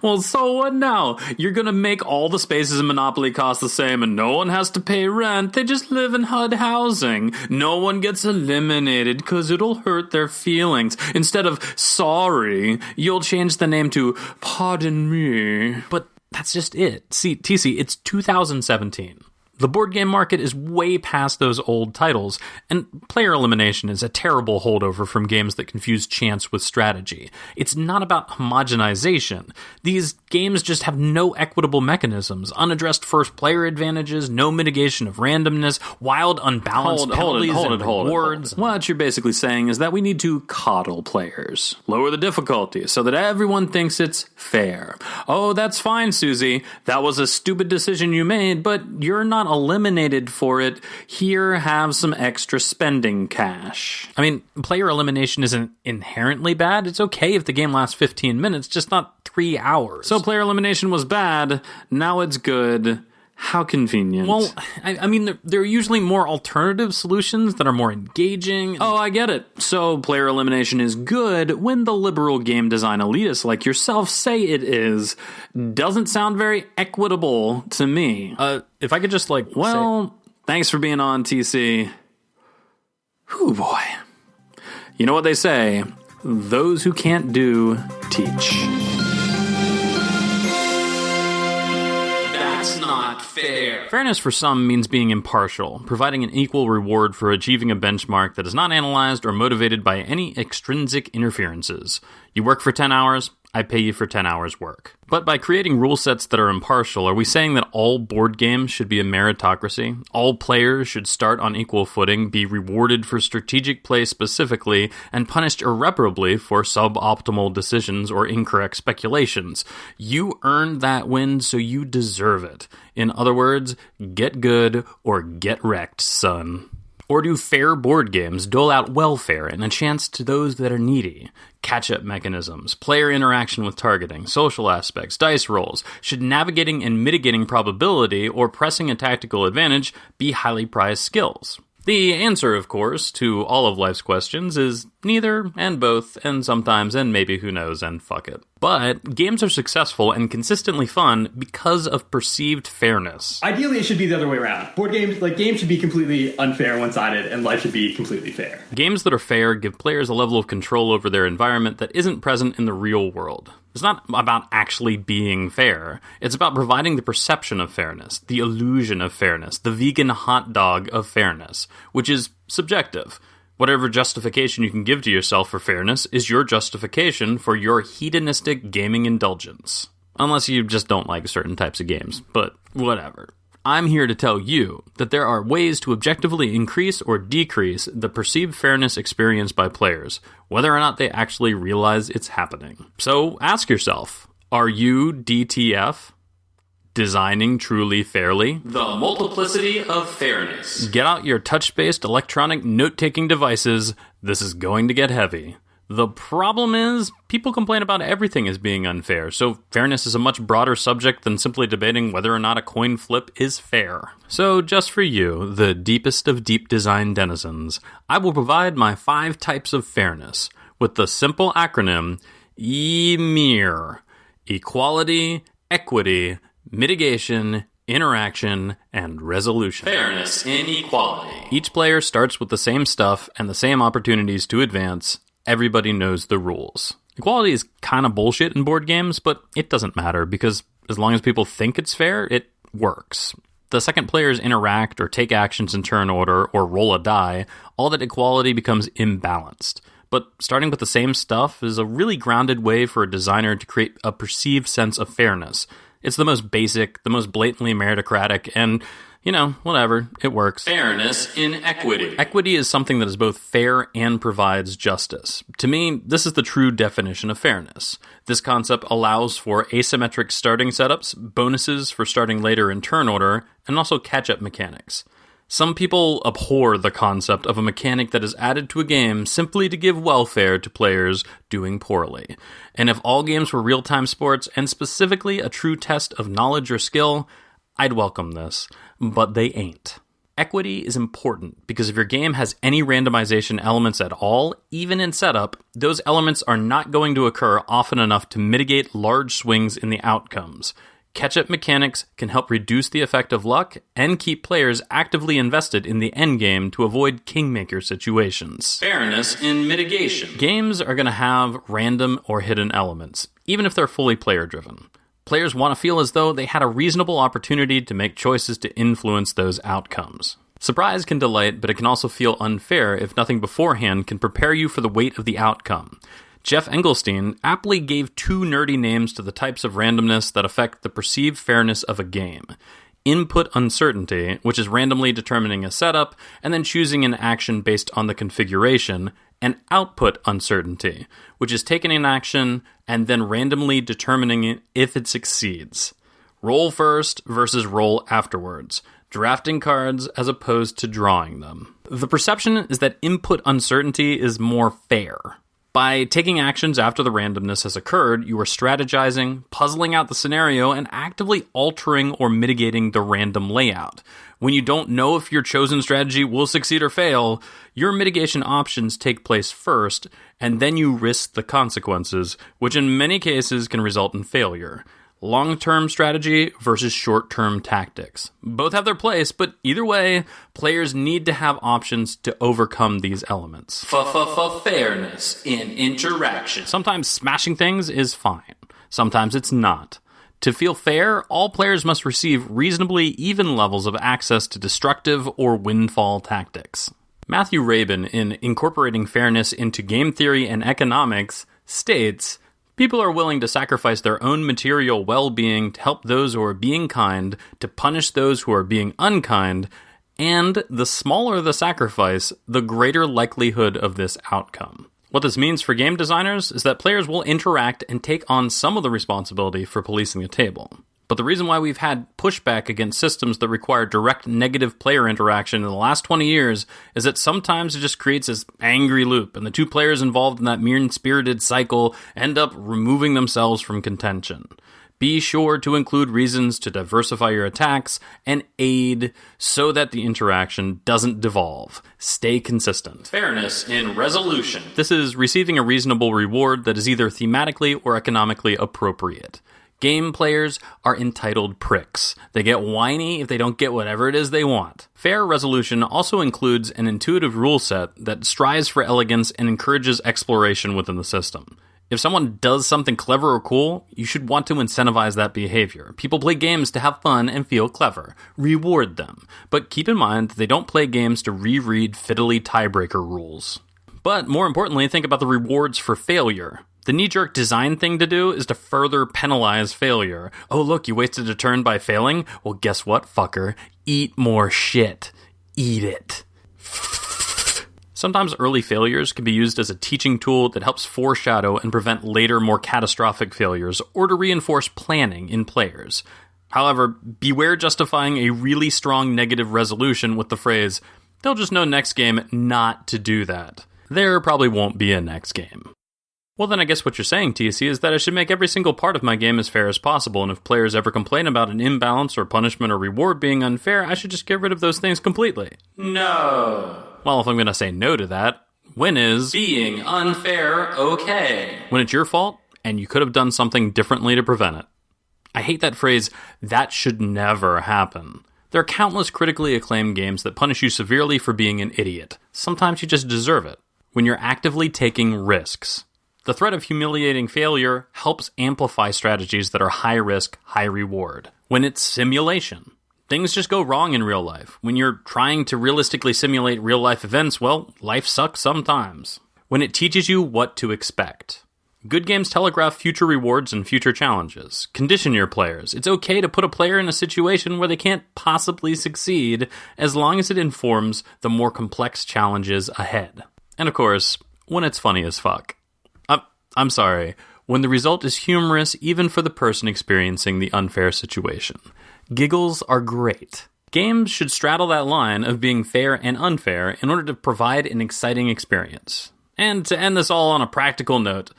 Well, so what now? You're gonna make all the spaces in Monopoly cost the same and no one has to pay rent. They just live in HUD housing. No one gets eliminated because it'll hurt their feelings. Instead of sorry, you'll change the name to pardon me. But that's just it. See, TC, it's 2017. The board game market is way past those old titles, and player elimination is a terrible holdover from games that confuse chance with strategy. It's not about homogenization. These games just have no equitable mechanisms, unaddressed first player advantages, no mitigation of randomness, wild unbalanced penalties and rewards. What you're basically saying is that we need to coddle players, lower the difficulty so that everyone thinks it's fair. Oh, that's fine, Susie. That was a stupid decision you made, but you're not eliminated for it. Here, have some extra spending cash. I mean, player elimination isn't inherently bad. It's okay if the game lasts 15 minutes, just not 3 hours. So player elimination was bad, now it's good. How convenient. Well, I mean, there are usually more alternative solutions that are more engaging. Oh, I get it. So player elimination is good when the liberal game design elitists like yourself say it is. Doesn't sound very equitable to me. If I could just thanks for being on, TC. Whew, boy. You know what they say, those who can't do, teach. That's not fair. Fairness for some means being impartial, providing an equal reward for achieving a benchmark that is not analyzed or motivated by any extrinsic interferences. You work for 10 hours, I pay you for 10 hours work. But by creating rule sets that are impartial, are we saying that all board games should be a meritocracy? All players should start on equal footing, be rewarded for strategic play specifically, and punished irreparably for suboptimal decisions or incorrect speculations? You earned that win, so you deserve it. In other words, get good or get wrecked, son. Or do fair board games dole out welfare and a chance to those that are needy? Catch-up mechanisms, player interaction with targeting, social aspects, dice rolls. Should navigating and mitigating probability or pressing a tactical advantage be highly prized skills? The answer, of course, to all of life's questions is neither, and both, and sometimes, and maybe who knows, and fuck it. But games are successful and consistently fun because of perceived fairness. Ideally, it should be the other way around. Games should be completely unfair, one-sided, and life should be completely fair. Games that are fair give players a level of control over their environment that isn't present in the real world. It's not about actually being fair. It's about providing the perception of fairness, the illusion of fairness, the vegan hot dog of fairness, which is subjective. Whatever justification you can give to yourself for fairness is your justification for your hedonistic gaming indulgence. Unless you just don't like certain types of games, but whatever. I'm here to tell you that there are ways to objectively increase or decrease the perceived fairness experienced by players, whether or not they actually realize it's happening. So ask yourself, are you DTF? Designing truly fairly? The multiplicity of fairness. Get out your touch-based electronic note-taking devices. This is going to get heavy. The problem is, people complain about everything as being unfair, so fairness is a much broader subject than simply debating whether or not a coin flip is fair. So just for you, the deepest of deep design denizens, I will provide my 5 types of fairness with the simple acronym EMIR: equality, equity, mitigation, interaction, and resolution. Fairness in equality. Each player starts with the same stuff and the same opportunities to advance. Everybody knows the rules. Equality is kind of bullshit in board games, but it doesn't matter because as long as people think it's fair, it works. The second players interact or take actions in turn order or roll a die, all that equality becomes imbalanced. But starting with the same stuff is a really grounded way for a designer to create a perceived sense of fairness. It's the most basic, the most blatantly meritocratic, and, whatever, it works. Fairness in equity. Equity is something that is both fair and provides justice. To me, this is the true definition of fairness. This concept allows for asymmetric starting setups, bonuses for starting later in turn order, and also catch-up mechanics. Some people abhor the concept of a mechanic that is added to a game simply to give welfare to players doing poorly. And if all games were real-time sports, and specifically a true test of knowledge or skill, I'd welcome this, but they ain't. Equity is important because if your game has any randomization elements at all, even in setup, those elements are not going to occur often enough to mitigate large swings in the outcomes. Catch-up mechanics can help reduce the effect of luck and keep players actively invested in the endgame to avoid kingmaker situations. Fairness in mitigation. Games are going to have random or hidden elements, even if they're fully player-driven. Players want to feel as though they had a reasonable opportunity to make choices to influence those outcomes. Surprise can delight, but it can also feel unfair if nothing beforehand can prepare you for the weight of the outcome. Jeff Engelstein aptly gave 2 nerdy names to the types of randomness that affect the perceived fairness of a game. Input uncertainty, which is randomly determining a setup and then choosing an action based on the configuration, and output uncertainty, which is taking an action and then randomly determining if it succeeds. Roll first versus roll afterwards. Drafting cards as opposed to drawing them. The perception is that input uncertainty is more fair. By taking actions after the randomness has occurred, you are strategizing, puzzling out the scenario, and actively altering or mitigating the random layout. When you don't know if your chosen strategy will succeed or fail, your mitigation options take place first, and then you risk the consequences, which in many cases can result in failure. Long-term strategy versus short-term tactics. Both have their place, but either way, players need to have options to overcome these elements. Fairness in interaction. Sometimes smashing things is fine. Sometimes it's not. To feel fair, all players must receive reasonably even levels of access to destructive or windfall tactics. Matthew Rabin, in Incorporating Fairness into Game Theory and Economics, states, people are willing to sacrifice their own material well-being to help those who are being kind, to punish those who are being unkind, and the smaller the sacrifice, the greater likelihood of this outcome. What this means for game designers is that players will interact and take on some of the responsibility for policing the table. But the reason why we've had pushback against systems that require direct negative player interaction in the last 20 years is that sometimes it just creates this angry loop, and the 2 players involved in that mean-spirited cycle end up removing themselves from contention. Be sure to include reasons to diversify your attacks and aid so that the interaction doesn't devolve. Stay consistent. Fairness in resolution. This is receiving a reasonable reward that is either thematically or economically appropriate. Game players are entitled pricks. They get whiny if they don't get whatever it is they want. Fair resolution also includes an intuitive rule set that strives for elegance and encourages exploration within the system. If someone does something clever or cool, you should want to incentivize that behavior. People play games to have fun and feel clever. Reward them. But keep in mind that they don't play games to reread fiddly tiebreaker rules. But more importantly, think about the rewards for failure. The knee-jerk design thing to do is to further penalize failure. Oh look, you wasted a turn by failing? Well, guess what, fucker? Eat more shit. Eat it. Sometimes early failures can be used as a teaching tool that helps foreshadow and prevent later, more catastrophic failures, or to reinforce planning in players. However, beware justifying a really strong negative resolution with the phrase, they'll just know next game not to do that. There probably won't be a next game. Well, then I guess what you're saying, TC, is that I should make every single part of my game as fair as possible, and if players ever complain about an imbalance or punishment or reward being unfair, I should just get rid of those things completely. No. Well, if I'm going to say no to that, when is being unfair okay? When it's your fault, and you could have done something differently to prevent it. I hate that phrase, that should never happen. There are countless critically acclaimed games that punish you severely for being an idiot. Sometimes you just deserve it. When you're actively taking risks. The threat of humiliating failure helps amplify strategies that are high risk, high reward. When it's simulation. Things just go wrong in real life. When you're trying to realistically simulate real life events, well, life sucks sometimes. When it teaches you what to expect. Good games telegraph future rewards and future challenges. Condition your players. It's okay to put a player in a situation where they can't possibly succeed as long as it informs the more complex challenges ahead. And of course, when it's funny as fuck. I'm sorry, when the result is humorous even for the person experiencing the unfair situation. Giggles are great. Games should straddle that line of being fair and unfair in order to provide an exciting experience. And to end this all on a practical note,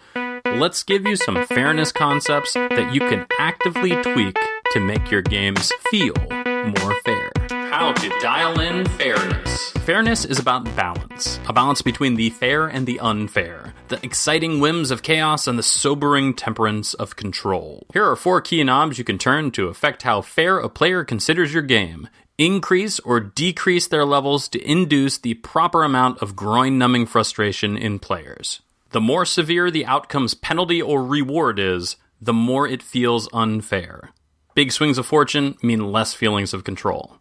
let's give you some fairness concepts that you can actively tweak to make your games feel more fair. How to dial in fairness. Fairness is about balance. A balance between the fair and the unfair. The exciting whims of chaos and the sobering temperance of control. Here are 4 key knobs you can turn to affect how fair a player considers your game. Increase or decrease their levels to induce the proper amount of groin-numbing frustration in players. The more severe the outcome's penalty or reward is, the more it feels unfair. Big swings of fortune mean less feelings of control.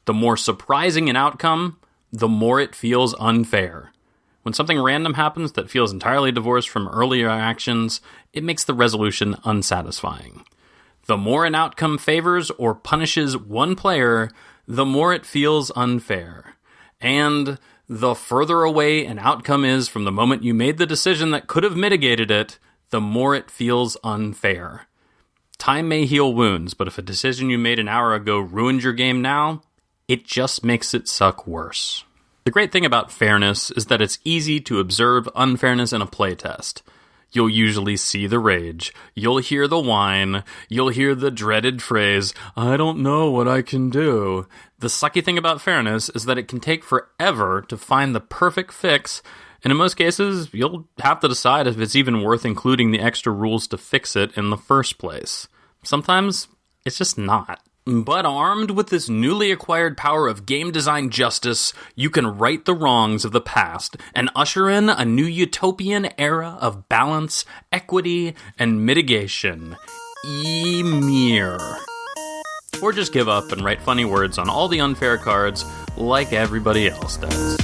The more surprising an outcome, the more it feels unfair. When something random happens that feels entirely divorced from earlier actions, it makes the resolution unsatisfying. The more an outcome favors or punishes one player, the more it feels unfair. And the further away an outcome is from the moment you made the decision that could have mitigated it, the more it feels unfair. Time may heal wounds, but if a decision you made an hour ago ruined your game now, it just makes it suck worse. The great thing about fairness is that it's easy to observe unfairness in a playtest. You'll usually see the rage, you'll hear the whine, you'll hear the dreaded phrase, I don't know what I can do. The sucky thing about fairness is that it can take forever to find the perfect fix, and in most cases, you'll have to decide if it's even worth including the extra rules to fix it in the first place. Sometimes, it's just not. But armed with this newly acquired power of game design justice, you can right the wrongs of the past and usher in a new utopian era of balance, equity, and mitigation. Emir. Or just give up and write funny words on all the unfair cards like everybody else does.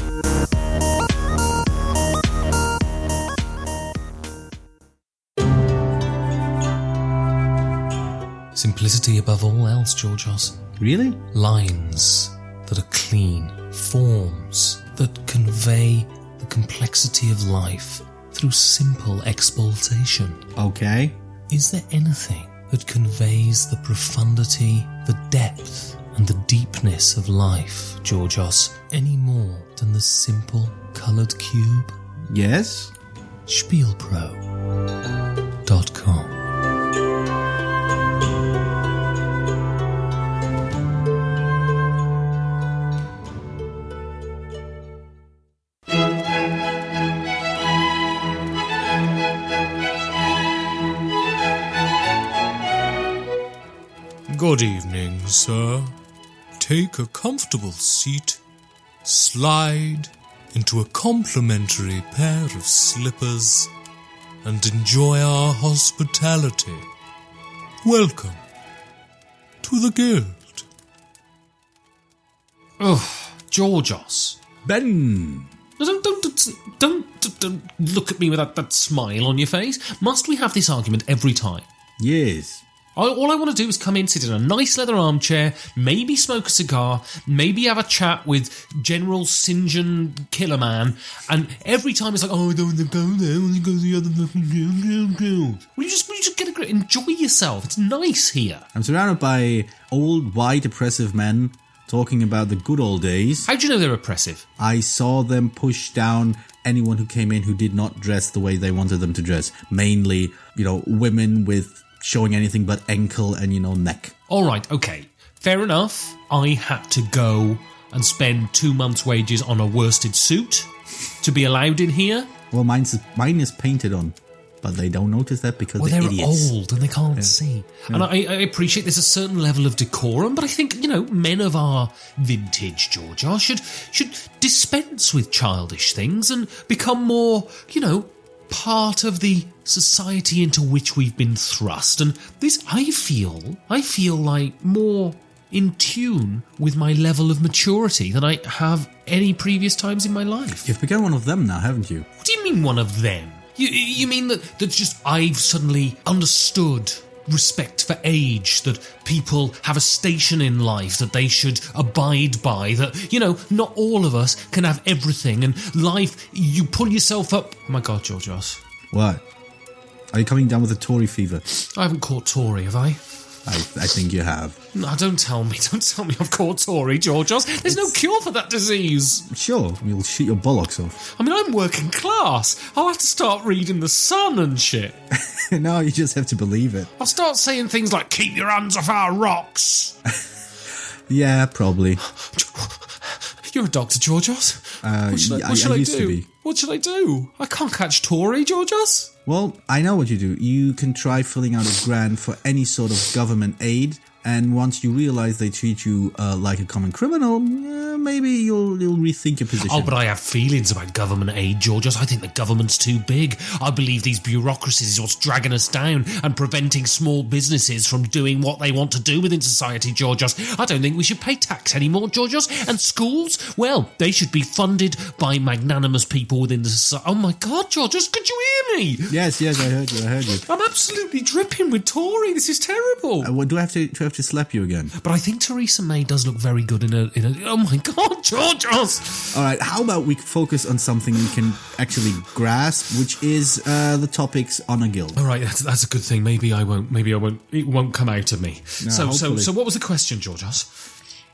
Simplicity above all else, Georgios. Really? Lines that are clean, forms that convey the complexity of life through simple exploitation. Okay. Is there anything that conveys the profundity, the depth, and the deepness of life, Georgios, any more than the simple coloured cube? Yes? Spielpro.com. Good evening, sir. Take a comfortable seat, slide into a complimentary pair of slippers, and enjoy our hospitality. Welcome to the guild. Oh, Georgios. Ben! Don't look at me with that smile on your face. Must we have this argument every time? Yes. All I want to do is come in, sit in a nice leather armchair, maybe smoke a cigar, maybe have a chat with General St. John Killerman, and every time it's like, oh, I don't want to go there, I want to go to the other fucking. Will you just get a grip Great. Enjoy yourself. It's nice here. I'm surrounded by old, white, oppressive men talking about the good old days. How do you know they're oppressive? I saw them push down anyone who came in who did not dress the way they wanted them to dress. Mainly, women with showing anything but ankle and, neck. All right, okay. Fair enough. I had to go and spend 2 months' wages on a worsted suit to be allowed in here. Well, mine is painted on, but they don't notice that because they're they're idiots. old and they can't see. Yeah. And I appreciate there's a certain level of decorum, but I think, men of our vintage, Georgia, should dispense with childish things and become more, part of the society into which we've been thrust. And this, I feel like more in tune with my level of maturity than I have any previous times in my life. You've become one of them now, haven't you? What do you mean one of them? You mean that just I've suddenly understood respect for age, that people have a station in life that they should abide by, that, not all of us can have everything, and life, you pull yourself up. Oh my God, Georgios. What? Are you coming down with a Tory fever? I haven't caught Tory, have I? I think you have. No, don't tell me I've caught Tory, Georgios. There's no cure for that disease. Sure, you'll shoot your bollocks off. I mean, I'm working class. I'll have to start reading The Sun and shit. No, you just have to believe it. I'll start saying things like, keep your hands off our rocks. Yeah, probably. You're a doctor, Georgios. What should I used do? To be. What should I do? I can't catch Tory, Georgios. Well, I know what you do. You can try filling out a grant for any sort of government aid, and once you realise they treat you like a common criminal, maybe you'll rethink your position. Oh, but I have feelings about government aid, Georgios. I think the government's too big. I believe these bureaucracies is what's dragging us down and preventing small businesses from doing what they want to do within society, Georgios. I don't think we should pay tax anymore, Georgios. And schools, well, they should be funded by magnanimous people within the society. Oh my God, Georgios, could you hear me? Yes, I heard you. I'm absolutely dripping with Tory. This is terrible. Well, do I have to slap you again? But I think Theresa May does look very good in a. Oh my God, Georgios! All right, how about we focus on something we can actually grasp, which is the topics on a guild. All right, that's a good thing. Maybe I won't. It won't come out of me. No, so what was the question, Georgios?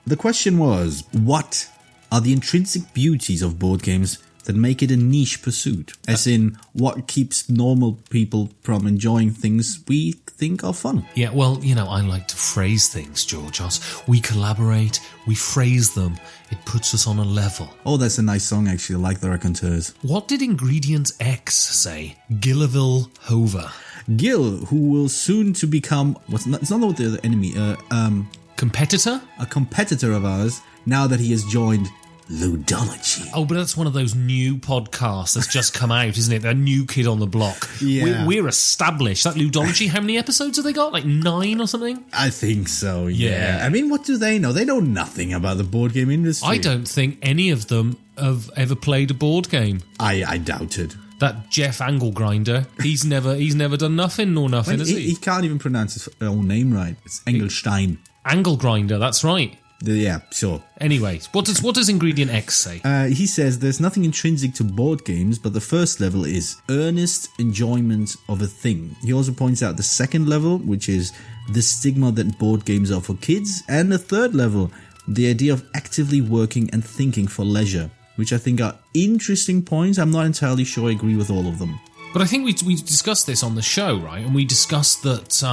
The question was, what are the intrinsic beauties of board games that make it a niche pursuit? As in, what keeps normal people from enjoying things we think are fun? Yeah, well, I like to phrase things, Georgios. We collaborate, we phrase them. It puts us on a level. Oh, that's a nice song, actually. I like the raconteurs. What did Ingredients X say? Gillaville Hover. Gil, who will soon to become... it's not the enemy. Competitor? A competitor of ours, now that he has joined Ludology. Oh, but that's one of those new podcasts that's just come out, isn't it? That new kid on the block. Yeah. We're established. That Ludology, how many episodes have they got? Like 9 or something? I think so, yeah. I mean, what do they know? They know nothing about the board game industry. I don't think any of them have ever played a board game. I doubt it. That Jeff Angelgrinder, he's never done nothing nor nothing, has he? He can't even pronounce his own name right. It's Engelstein. Angelgrinder, that's right. Yeah, sure. Anyway, what does Ingredient X say? He says there's nothing intrinsic to board games, but the first level is earnest enjoyment of a thing. He also points out the second level, which is the stigma that board games are for kids, and the third level, the idea of actively working and thinking for leisure, which I think are interesting points. I'm not entirely sure I agree with all of them. But I think we discussed this on the show, right? And we discussed that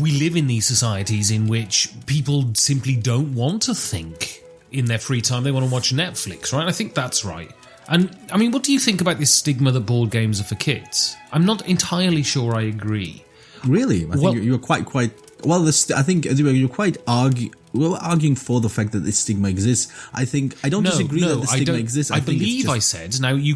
we live in these societies in which people simply don't want to think in their free time. They want to watch Netflix, right? I think that's right. And, I mean, what do you think about this stigma that board games are for kids? I'm not entirely sure I agree. Really? I think you're quite... Well, I think you're quite arguing for the fact that this stigma exists. I don't disagree that the stigma exists. I believe I said, now you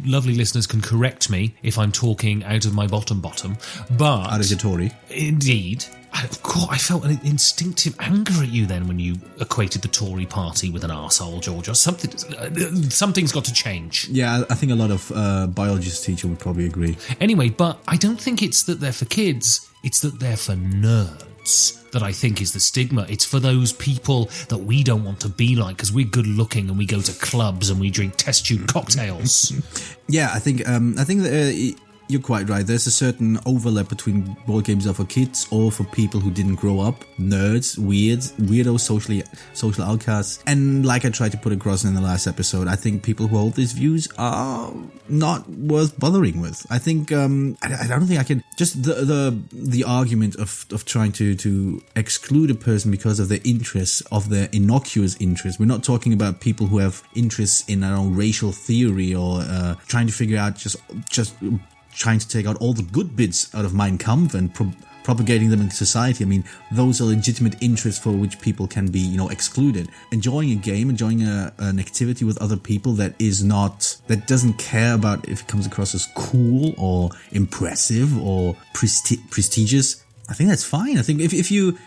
lovely listeners can correct me if I'm talking out of my bottom, but... Out of your Tory. Indeed. I felt an instinctive anger at you then when you equated the Tory party with an arsehole, Georgia. Something's got to change. Yeah, I think a lot of biologists teacher would probably agree. Anyway, but I don't think it's that they're for kids, it's that they're for nerds that I think is the stigma. It's for those people that we don't want to be like because we're good looking and we go to clubs and we drink test tube cocktails. Yeah, I think that you're quite right. There's a certain overlap between board games are for kids or for people who didn't grow up, nerds, weirdos, social outcasts. And like I tried to put across in the last episode, I think people who hold these views are not worth bothering with. I think I don't think I can just the argument of trying to exclude a person because of their interests, of their innocuous interests. We're not talking about people who have interests in, I don't know, racial theory or trying to figure out just trying to take out all the good bits out of Mein Kampf and propagating them in society. I mean, those are legitimate interests for which people can be, excluded. Enjoying a game, enjoying an activity with other people that doesn't care about if it comes across as cool or impressive or prestigious. I think that's fine. I think if you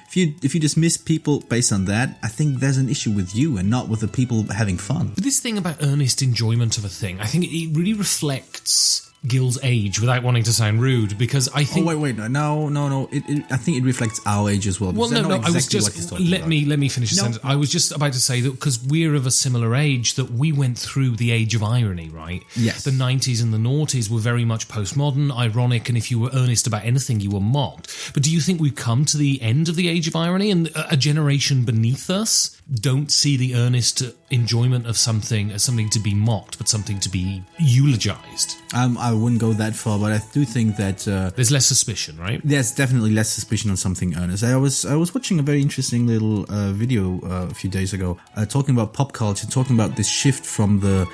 dismiss people based on that, I think there's an issue with you and not with the people having fun. But this thing about earnest enjoyment of a thing, I think it really reflects Gil's age, without wanting to sound rude, because I think... Oh, wait, no. I think it reflects our age as well. Well, no, I was just... Let me finish the sentence. I was just about to say that because we're of a similar age, that we went through the age of irony, right? Yes. The 90s and the noughties were very much postmodern, ironic, and if you were earnest about anything, you were mocked. But do you think we've come to the end of the age of irony, and a generation beneath us don't see the earnest enjoyment of something as something to be mocked, but something to be eulogized? I wouldn't go that far, but I do think that there's less suspicion, right? There's definitely less suspicion on something earnest. I was watching a very interesting little video a few days ago, talking about pop culture, talking about this shift from the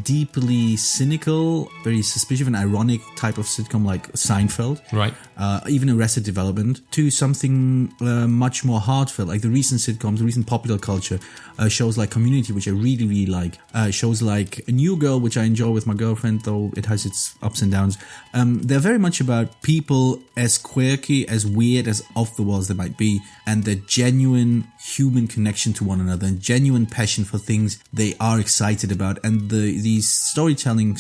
deeply cynical, very suspicious and ironic type of sitcom like Seinfeld, right? Even Arrested Development, to something much more heartfelt, like the recent sitcoms, the recent popular culture, shows like Community, which I really, really like, shows like A New Girl, which I enjoy with my girlfriend, though it has its ups and downs. They're very much about people as quirky, as weird, as off the walls they might be, and their genuine human connection to one another and genuine passion for things they are excited about. And these storytelling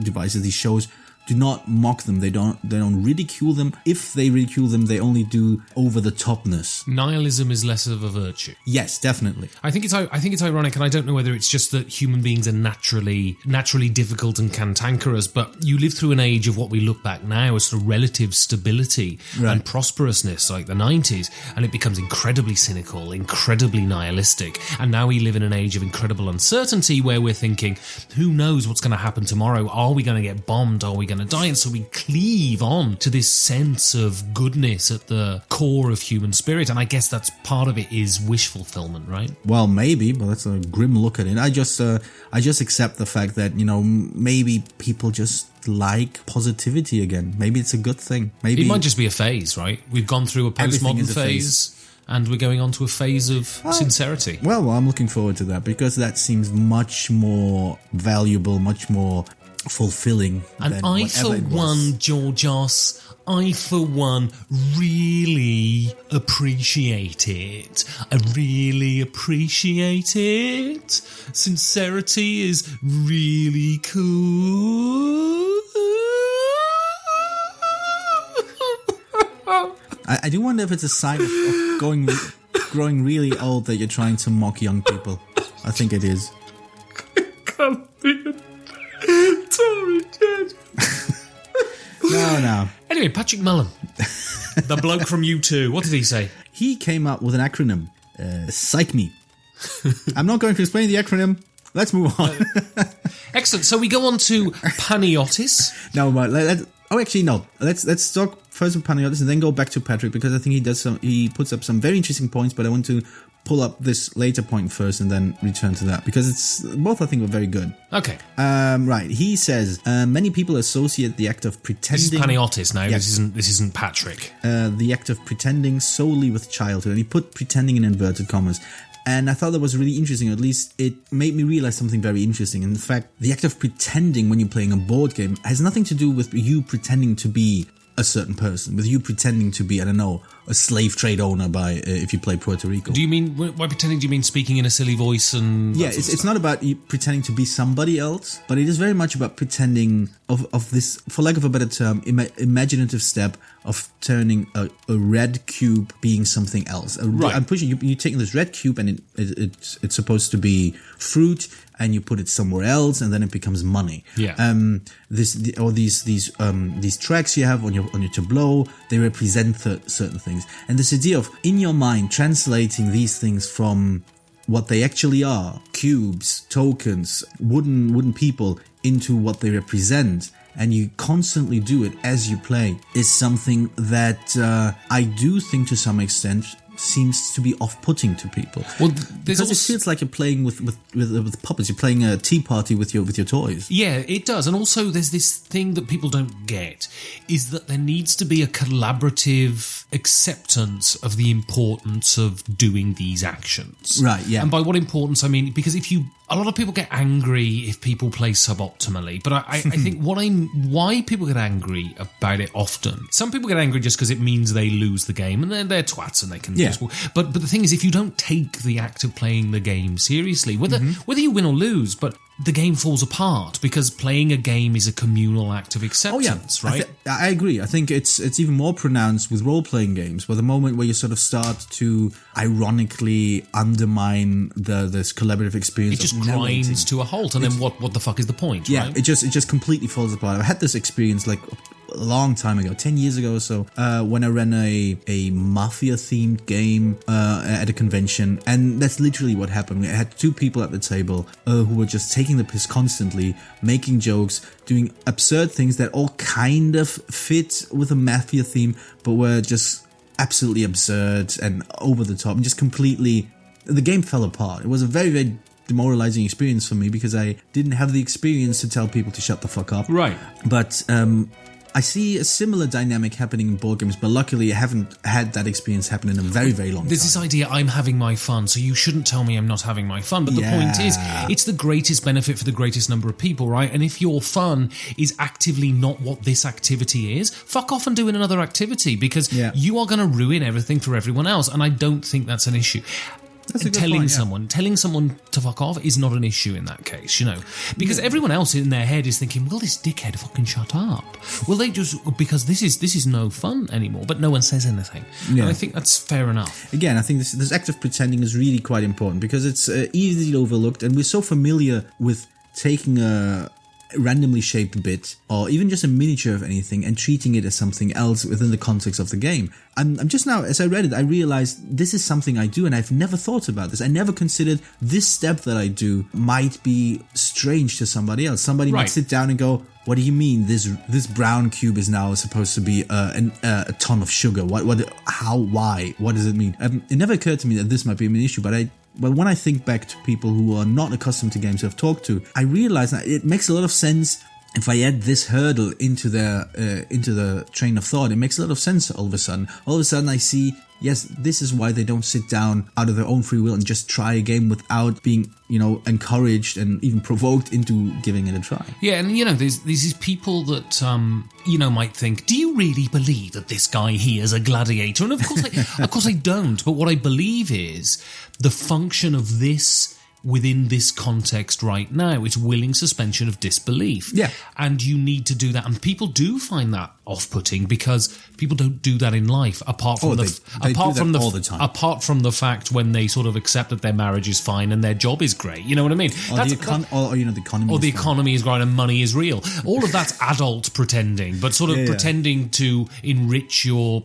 devices, these shows, do not mock them. They don't ridicule them. If they ridicule them, they only do over the topness. Nihilism is less of a virtue. Yes, definitely. I think it's ironic, and I don't know whether it's just that human beings are naturally difficult and cantankerous, but you live through an age of what we look back now as sort of relative stability and prosperousness, like the 90s, and it becomes incredibly cynical, incredibly nihilistic, and now we live in an age of incredible uncertainty where we're thinking, who knows what's going to happen tomorrow? Are we going to get bombed? Are we going to die? And so we cleave on to this sense of goodness at the core of human spirit, and I guess that's part of it is wish fulfillment, right? Well, maybe, but that's a grim look at it. I just accept the fact that, maybe people just like positivity again. Maybe it's a good thing. Maybe it might just be a phase, right? We've gone through a postmodern phase. And we're going on to a phase of sincerity. Well, I'm looking forward to that because that seems much more valuable, much more fulfilling. And I, for one, Georgios, really appreciate it. I really appreciate it. Sincerity is really cool. I do wonder if it's a sign of growing really old that you're trying to mock young people. I think it is. No. Anyway, Patrick Mullen, the bloke from U2, what did he say? He came up with an acronym, Psych Me. I'm not going to explain the acronym. Let's move on. Excellent. So we go on to Paniotis. No, but Let's talk first with Paniotis and then go back to Patrick because I think he puts up some very interesting points, but I want to pull up this later point first and then return to that because it's both I think are very good. Okay. Right. He says many people associate the act of pretending. This is Paniotis now. Yes. This isn't Patrick. The act of pretending solely with childhood, and he put pretending in inverted commas. And I thought that was really interesting, or at least it made me realize something very interesting. In fact, the act of pretending when you're playing a board game has nothing to do with you pretending to be a certain person, with you pretending to be, I don't know, a slave trade owner if you play Puerto Rico. Do you mean, by pretending, do you mean speaking in a silly voice and... Yeah, it's not about you pretending to be somebody else, but it is very much about pretending of this, for lack of a better term, imaginative step of turning a red cube being something else. Right. I'm pushing you're taking this red cube and it's supposed to be fruit, and you put it somewhere else, and then it becomes money. Yeah. These tracks you have on your tableau, they represent certain things. And this idea of, in your mind, translating these things from what they actually are, cubes, tokens, wooden people, into what they represent, and you constantly do it as you play, is something that I do think to some extent seems to be off-putting to people. Well, because it feels like you're playing with puppets. You're playing a tea party with your toys. Yeah, it does. And also there's this thing that people don't get, is that there needs to be a collaborative acceptance of the importance of doing these actions. Right, yeah. And by what importance I mean, because a lot of people get angry if people play suboptimally, but I think why people get angry about it often. Some people get angry just because it means they lose the game, and they're twats and they can. Yeah. But the thing is, if you don't take the act of playing the game seriously, whether you win or lose, but the game falls apart because playing a game is a communal act of acceptance, right? I agree. I think it's even more pronounced with role-playing games, where the moment where you sort of start to ironically undermine this collaborative experience, it just grinds to a halt, and then what the fuck is the point? Yeah, right? it just completely falls apart. I had this experience like a long time ago, 10 years ago or so, when I ran a mafia-themed game at a convention, and that's literally what happened. We had two people at the table who were just taking the piss constantly, making jokes, doing absurd things that all kind of fit with a mafia theme, but were just absolutely absurd and over the top, and just completely... The game fell apart. It was a very, very demoralizing experience for me because I didn't have the experience to tell people to shut the fuck up. Right. But I see a similar dynamic happening in board games, but luckily I haven't had that experience happen in a very, very long time. There's this idea, I'm having my fun, so you shouldn't tell me I'm not having my fun. But the point is, it's the greatest benefit for the greatest number of people, right? And if your fun is actively not what this activity is, fuck off and do another activity, because you are going to ruin everything for everyone else. And I don't think that's an issue. Telling someone to fuck off is not an issue in that case, because everyone else in their head is thinking, will this dickhead fucking shut up? Will they just, because this is no fun anymore, but no one says anything. And I think that's fair enough. Again, I think this act of pretending is really quite important because it's easily overlooked, and we're so familiar with taking a randomly shaped bit or even just a miniature of anything and treating it as something else within the context of the game. I'm just now, as I read it, I realized this is something I do, and I've never thought about this. I never considered this step that I do might be strange to somebody else. Somebody might sit down and go, what do you mean this brown cube is now supposed to be a ton of sugar? Why? What does it mean? It never occurred to me that this might be an issue, but when I think back to people who are not accustomed to games I've talked to, I realize that it makes a lot of sense. If I add this hurdle into the train of thought, it makes a lot of sense all of a sudden. All of a sudden I see, yes, this is why they don't sit down out of their own free will and just try a game without being, encouraged and even provoked into giving it a try. Yeah, and there's these people that might think, do you really believe that this guy here is a gladiator? And of course I don't. But what I believe is the function of this within this context right now, it's willing suspension of disbelief. Yeah. And you need to do that. And people do find that off-putting because people don't do that in life apart from all the time. Apart from the fact when they sort of accept that their marriage is fine and their job is great. You know what I mean? The economy. Or the economy is great and money is real. All of that's adult pretending, but sort of pretending to enrich your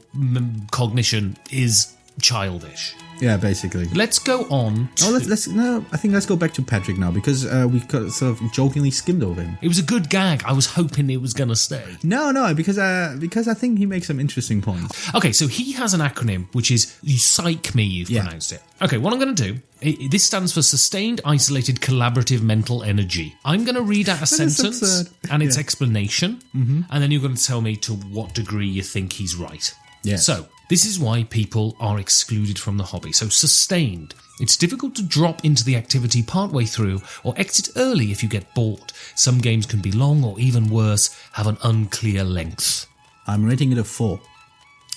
cognition is childish. Yeah, basically. Let's go on to... I think let's go back to Patrick now, because we sort of jokingly skimmed over him. It was a good gag. I was hoping it was going to stay. No, because I think he makes some interesting points. Okay, so he has an acronym, which is Psych Me, you've pronounced it. Okay, what I'm going to do, this stands for Sustained Isolated Collaborative Mental Energy. I'm going to read out a sentence and its explanation, and then you're going to tell me to what degree you think he's right. Yeah. So, this is why people are excluded from the hobby. So, sustained. It's difficult to drop into the activity partway through or exit early if you get bored. Some games can be long or, even worse, have an unclear length. I'm rating it a 4.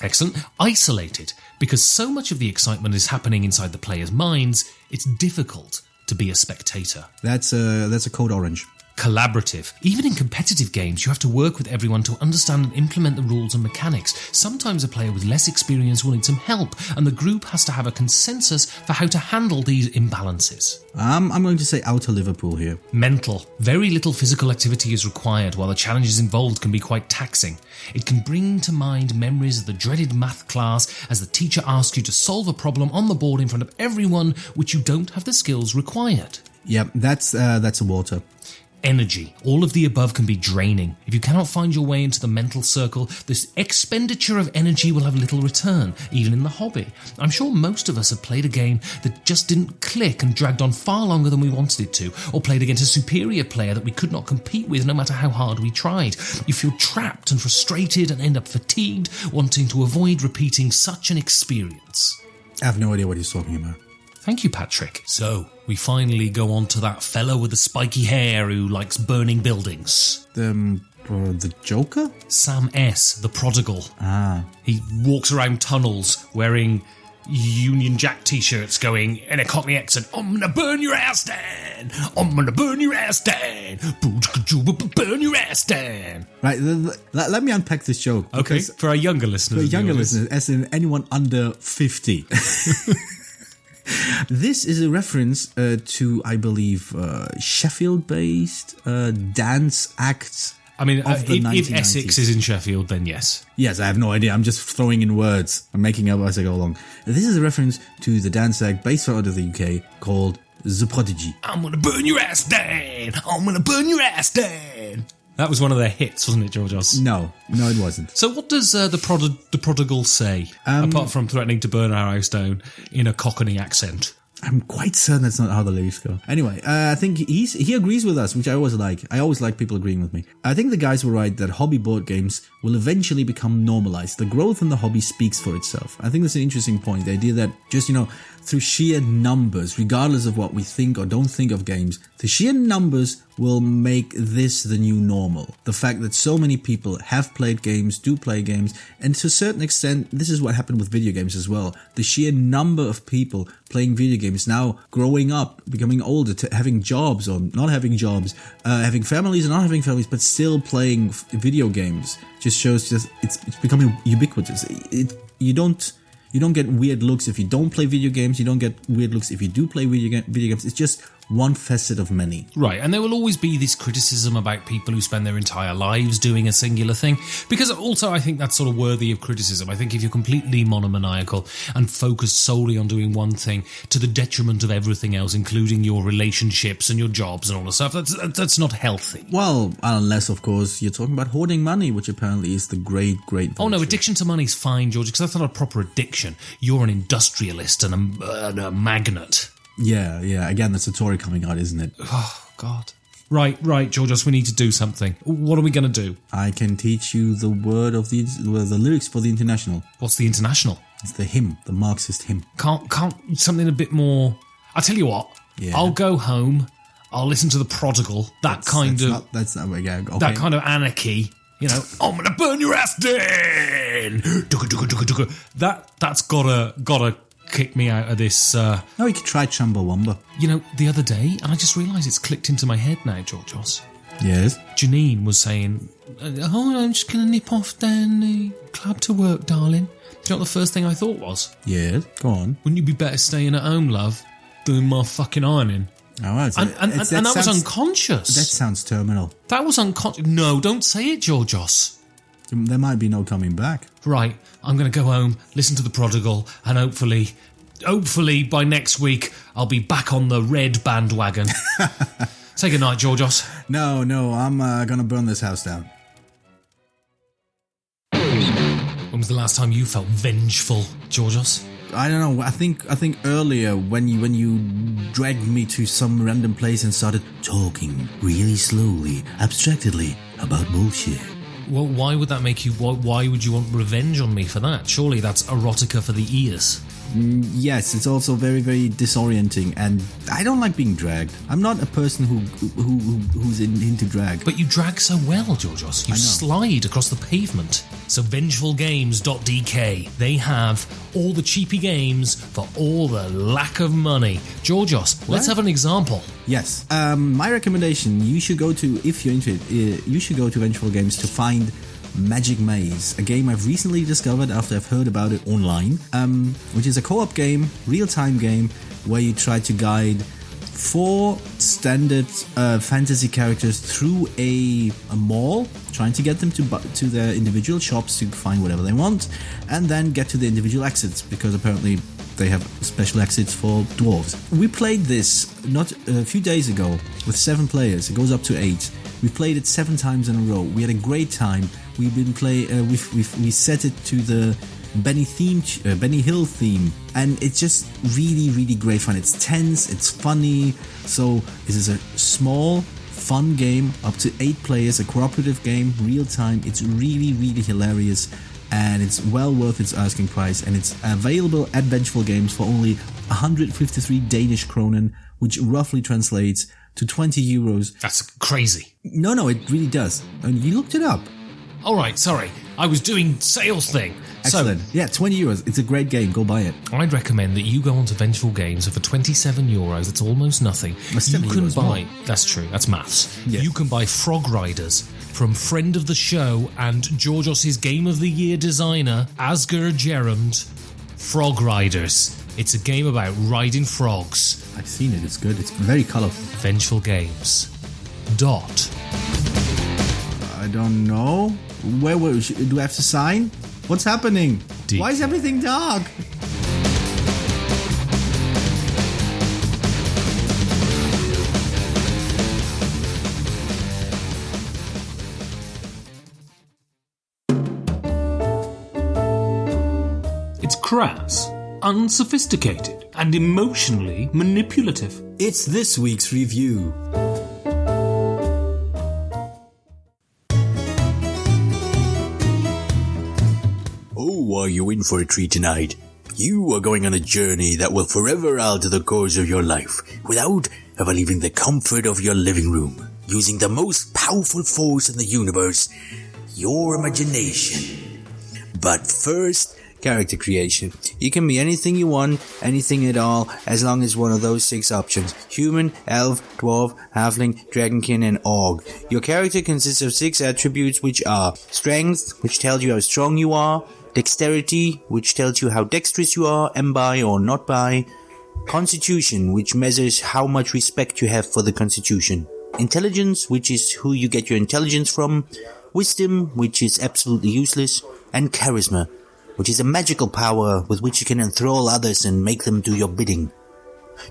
Excellent. Isolated. Because so much of the excitement is happening inside the players' minds, it's difficult to be a spectator. That's a code orange. collaborative. Even in competitive games, you have to work with everyone to understand and implement the rules and mechanics. Sometimes a player with less experience will need some help, and the group has to have a consensus for how to handle these imbalances. I'm going to say outer Liverpool here. Mental. Very little physical activity is required, while the challenges involved can be quite taxing. It can bring to mind memories of the dreaded math class as the teacher asks you to solve a problem on the board in front of everyone which you don't have the skills required. Yep, that's a water. Energy. All of the above can be draining. If you cannot find your way into the mental circle, this expenditure of energy will have little return, even in the hobby. I'm sure most of us have played a game that just didn't click and dragged on far longer than we wanted it to, or played against a superior player that we could not compete with no matter how hard we tried. You feel trapped and frustrated and end up fatigued, wanting to avoid repeating such an experience. I have no idea what he's talking about. Thank you, Patrick. So, we finally go on to that fellow with the spiky hair who likes burning buildings. The Joker? Sam S., the prodigal. Ah. He walks around tunnels wearing Union Jack t-shirts going in a Cockney accent, I'm gonna burn your ass down! I'm gonna burn your ass down! Burn your ass down! Right, let me unpack this joke. Okay, for our younger listeners. For younger listeners, as in anyone under 50. This is a reference to, I believe, Sheffield-based dance acts. I mean, of the if Essex is in Sheffield, then yes. Yes, I have no idea. I'm just throwing in words. I'm making up as I go along. This is a reference to the dance act based out of the UK called The Prodigy. I'm gonna burn your ass down! I'm gonna burn your ass down! That was one of their hits, wasn't it, Georgios? No, it wasn't. So what does the prodigal say, apart from threatening to burn our house down in a Cockney accent? I'm quite certain that's not how the lyrics go. Anyway, I think he agrees with us, which I always like. I always like people agreeing with me. I think the guys were right that hobby board games will eventually become normalized. The growth in the hobby speaks for itself. I think that's an interesting point. The idea that just, through sheer numbers, regardless of what we think or don't think of games, the sheer numbers will make this the new normal. The fact that so many people have played games, do play games, and to a certain extent, this is what happened with video games as well. The sheer number of people playing video games now, growing up, becoming older, having jobs or not having jobs, having families or not having families, but still playing video games, just shows it's becoming ubiquitous. You don't get weird looks if you don't play video games. You don't get weird looks if you do play video games. It's just one facet of many. Right, and there will always be this criticism about people who spend their entire lives doing a singular thing, because also I think that's sort of worthy of criticism. I think if you're completely monomaniacal and focused solely on doing one thing to the detriment of everything else, including your relationships and your jobs and all the stuff, that's not healthy. Well, unless, of course, you're talking about hoarding money, which apparently is the great virtue. Oh no, addiction to money is fine, George, because that's not a proper addiction. You're an industrialist and a magnate. Yeah. Again, that's a Tory coming out, isn't it? Oh, God. Right, Georgios, we need to do something. What are we going to do? I can teach you the word of the lyrics for the International. What's the International? It's the hymn, the Marxist hymn. Can't something a bit more... I'll tell you what. Yeah. I'll go home. I'll listen to The Prodigal. That kind of anarchy. I'm going to burn your ass down. That's gotta kick me out of this. No, you could try Chumbawamba. The other day, and I just realised it's clicked into my head now, Georgios. Yes? Janine was saying, I'm just going to nip off down the club to work, darling. Do you know what the first thing I thought was? Yes, go on. Wouldn't you be better staying at home, love, doing my fucking ironing? Oh, right. And that was unconscious. That sounds terminal. That was unconscious. No, don't say it, Georgios. There might be no coming back. Right, I'm going to go home, listen to The Prodigal, and hopefully by next week I'll be back on the red bandwagon. Say goodnight, Georgios. No, I'm going to burn this house down. When was the last time you felt vengeful, Georgios? I don't know. I think earlier when you dragged me to some random place and started talking really slowly, abstractedly about bullshit. Well, why would that make you... Why would you want revenge on me for that? Surely that's erotica for the ears. Yes, it's also very, very disorienting, and I don't like being dragged. I'm not a person who's into drag. But you drag so well, Georgios. You slide across the pavement. So vengeful-games.dk, they have all the cheapy games for all the lack of money. Georgios, let's have an example. Yes. My recommendation, you should go to, if you're into it, you should go to Vengeful Games to find Magic Maze, a game I've recently discovered after I've heard about it online, which is a co-op game, real-time game, where you try to guide 4 standard fantasy characters through a mall, trying to get them to their individual shops to find whatever they want, and then get to the individual exits, because apparently they have special exits for dwarves. We played this not a few days ago with 7 players. It goes up to 8. We played it 7 times in a row. We had a great time. We've been we set it to the Benny Hill theme, and it's just really, really great fun. It's tense, it's funny. So this is a small, fun game up to 8 players, a cooperative game, real time. It's really, really hilarious, and it's well worth its asking price. And it's available at Vengeful Games for only 153 Danish Kronen, which roughly translates to 20 euros. That's crazy. No, it really does. And you looked it up. All right, sorry. I was doing sales thing. Excellent. Yeah, 20 euros. It's a great game. Go buy it. I'd recommend that you go onto Vengeful Games, and for 27 euros, it's almost nothing. You can buy... That's true. That's maths. Yes. You can buy Frog Riders from friend of the show and Georgios' Game of the Year designer, Asger Gerund. Frog Riders. It's a game about riding frogs. I've seen it. It's good. It's very colourful. Vengeful Games. I don't know. Where do I have to sign? What's happening? Why is everything dark? It's crass, unsophisticated, and emotionally manipulative. It's this week's review. Oh, are you in for a treat tonight? You are going on a journey that will forever alter the course of your life without ever leaving the comfort of your living room, using the most powerful force in the universe, your imagination. But first, character creation. You can be anything you want, anything at all, as long as one of those 6 options: human, elf, dwarf, halfling, dragonkin, and orc. Your character consists of 6 attributes, which are strength, which tells you how strong you are; dexterity, which tells you how dexterous you are, and by or not by; constitution, which measures how much respect you have for the constitution; intelligence, which is who you get your intelligence from; wisdom, which is absolutely useless; and charisma, which is a magical power with which you can enthrall others and make them do your bidding.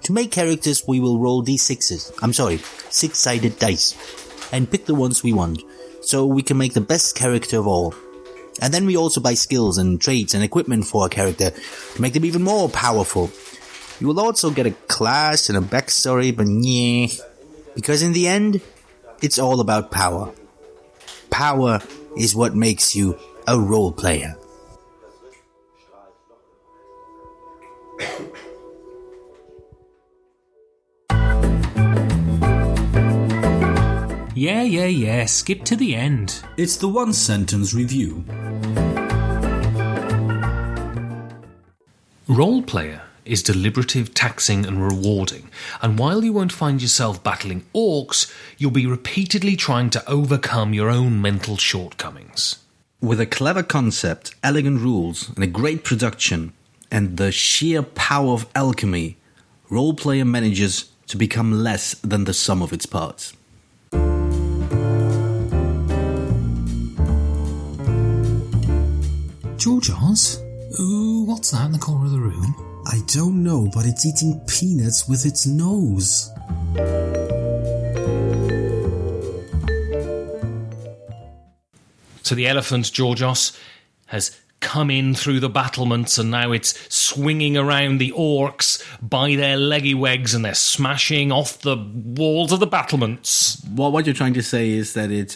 To make characters, we will roll six-sided dice, and pick the ones we want, so we can make the best character of all. And then we also buy skills and traits and equipment for our character to make them even more powerful. You will also get a class and a backstory, but because in the end, it's all about power. Power is what makes you a role player. Yeah, skip to the end. It's the 1-sentence review. Role Player is deliberative, taxing, and rewarding, and while you won't find yourself battling orcs, you'll be repeatedly trying to overcome your own mental shortcomings. With a clever concept, elegant rules, and a great production, and the sheer power of alchemy, Role Player manages to become less than the sum of its parts. Georgios? Ooh, what's that in the corner of the room? I don't know, but it's eating peanuts with its nose. So the elephant, Georgios, has come in through the battlements, and now it's swinging around the orcs by their leggy legs, and they're smashing off the walls of the battlements. Well, what you're trying to say is that it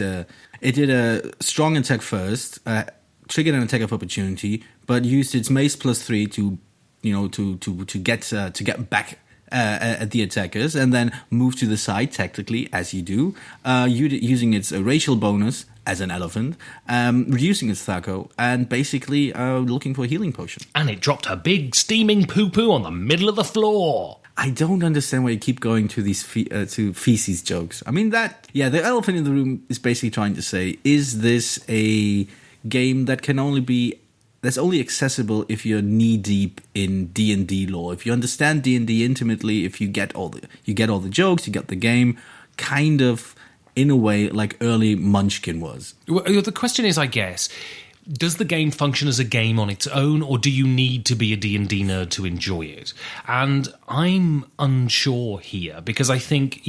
did a strong attack first, triggered an attack of opportunity, but used its mace +3 to to get back at the attackers, and then move to the side tactically, as you do, using its racial bonus as an elephant, reducing its thaco, and basically looking for a healing potion. And it dropped a big steaming poo-poo on the middle of the floor. I don't understand why you keep going to these to feces jokes. I mean, the elephant in the room is basically trying to say, is this a game that that's only accessible if you're knee deep in D&D lore, if you understand D&D intimately, if you get all the jokes, you get the game, kind of in a way like early Munchkin was. Well, the question is, I guess, does the game function as a game on its own, or do you need to be a D&D nerd to enjoy it? And I'm unsure here, because I think,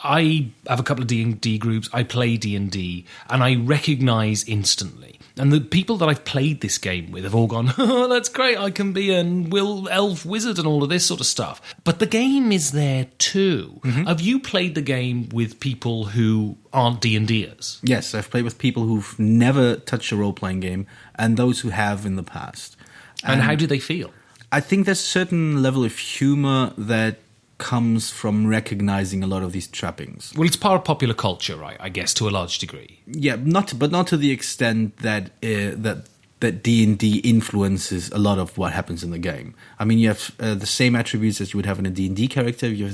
I have a couple of D&D groups, I play D&D, and I recognise instantly. And the people that I've played this game with have all gone, oh, that's great, I can be an elf wizard and all of this sort of stuff. But the game is there too. Mm-hmm. Have you played the game with people who aren't D&Ders? Yes, I've played with people who've never touched a role-playing game, and those who have in the past. And how do they feel? I think there's a certain level of humour that comes from recognizing a lot of these trappings. Well, it's part of popular culture, right? I guess to a large degree. Yeah, not to the extent that that D&D influences a lot of what happens in the game. I mean, you have the same attributes as you would have in a D&D character. You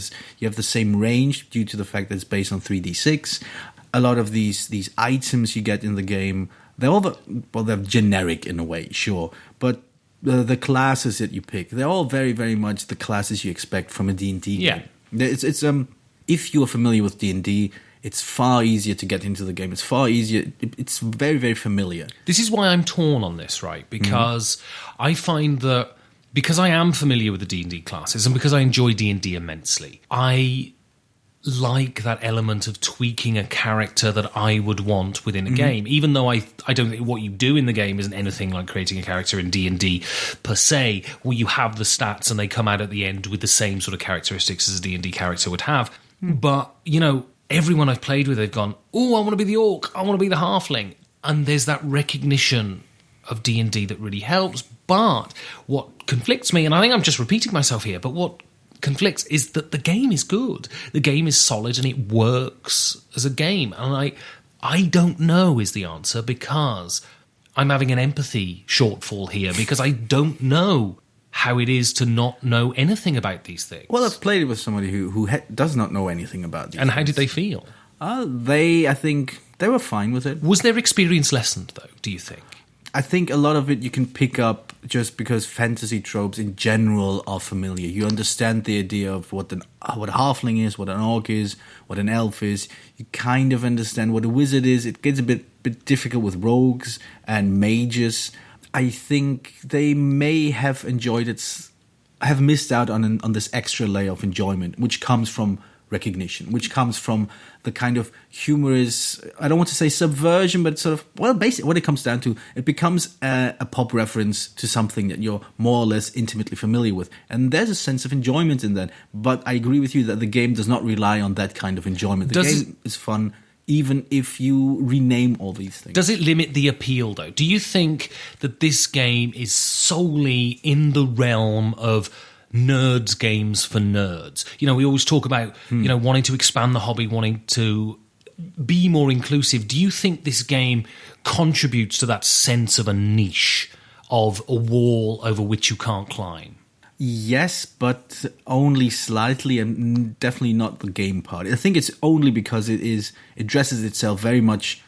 have the same range due to the fact that it's based on 3d6. A lot of these items you get in the game, they're generic in a way, sure, but the classes that you pick, they're all very, very much the classes you expect from a D&D game. Yeah. It's if you're familiar with D&D, it's far easier to get into the game. It's far easier. It's very, very familiar. This is why I'm torn on this, right? Because I find that because I am familiar with the D&D classes and because I enjoy D&D immensely, I like that element of tweaking a character that I would want within a game, even though I don't think what you do in the game isn't anything like creating a character in D&D per se, where you have the stats and they come out at the end with the same sort of characteristics as a D&D character would have. But, everyone I've played with, they've gone, oh, I want to be the orc, I want to be the halfling. And there's that recognition of D&D that really helps. But what conflicts me, and I think I'm just repeating myself here, but what conflicts is that the game is good. The game is solid and it works as a game. And I don't know is the answer, because I'm having an empathy shortfall here, because I don't know how it is to not know anything about these things. Well, I've played it with somebody who does not know anything about these And things. how did they feel? I think they were fine with it. Was their experience lessened, though, do you think? I think a lot of it you can pick up just because fantasy tropes in general are familiar. You understand the idea of what a halfling is, what an orc is, what an elf is. You kind of understand what a wizard is. It gets a bit difficult with rogues and mages. I think they may have have missed out on this extra layer of enjoyment, which comes from recognition, which comes from the kind of humorous, I don't want to say subversion, but sort of, basically what it comes down to, it becomes a pop reference to something that you're more or less intimately familiar with. And there's a sense of enjoyment in that. But I agree with you that the game does not rely on that kind of enjoyment. The game is fun, even if you rename all these things. Does it limit the appeal, though? Do you think that this game is solely in the realm of nerds games for nerds? We always talk about, wanting to expand the hobby, wanting to be more inclusive. Do you think this game contributes to that sense of a niche, of a wall over which you can't climb? Yes, but only slightly, and definitely not the game part. I think it's only because it dresses itself very much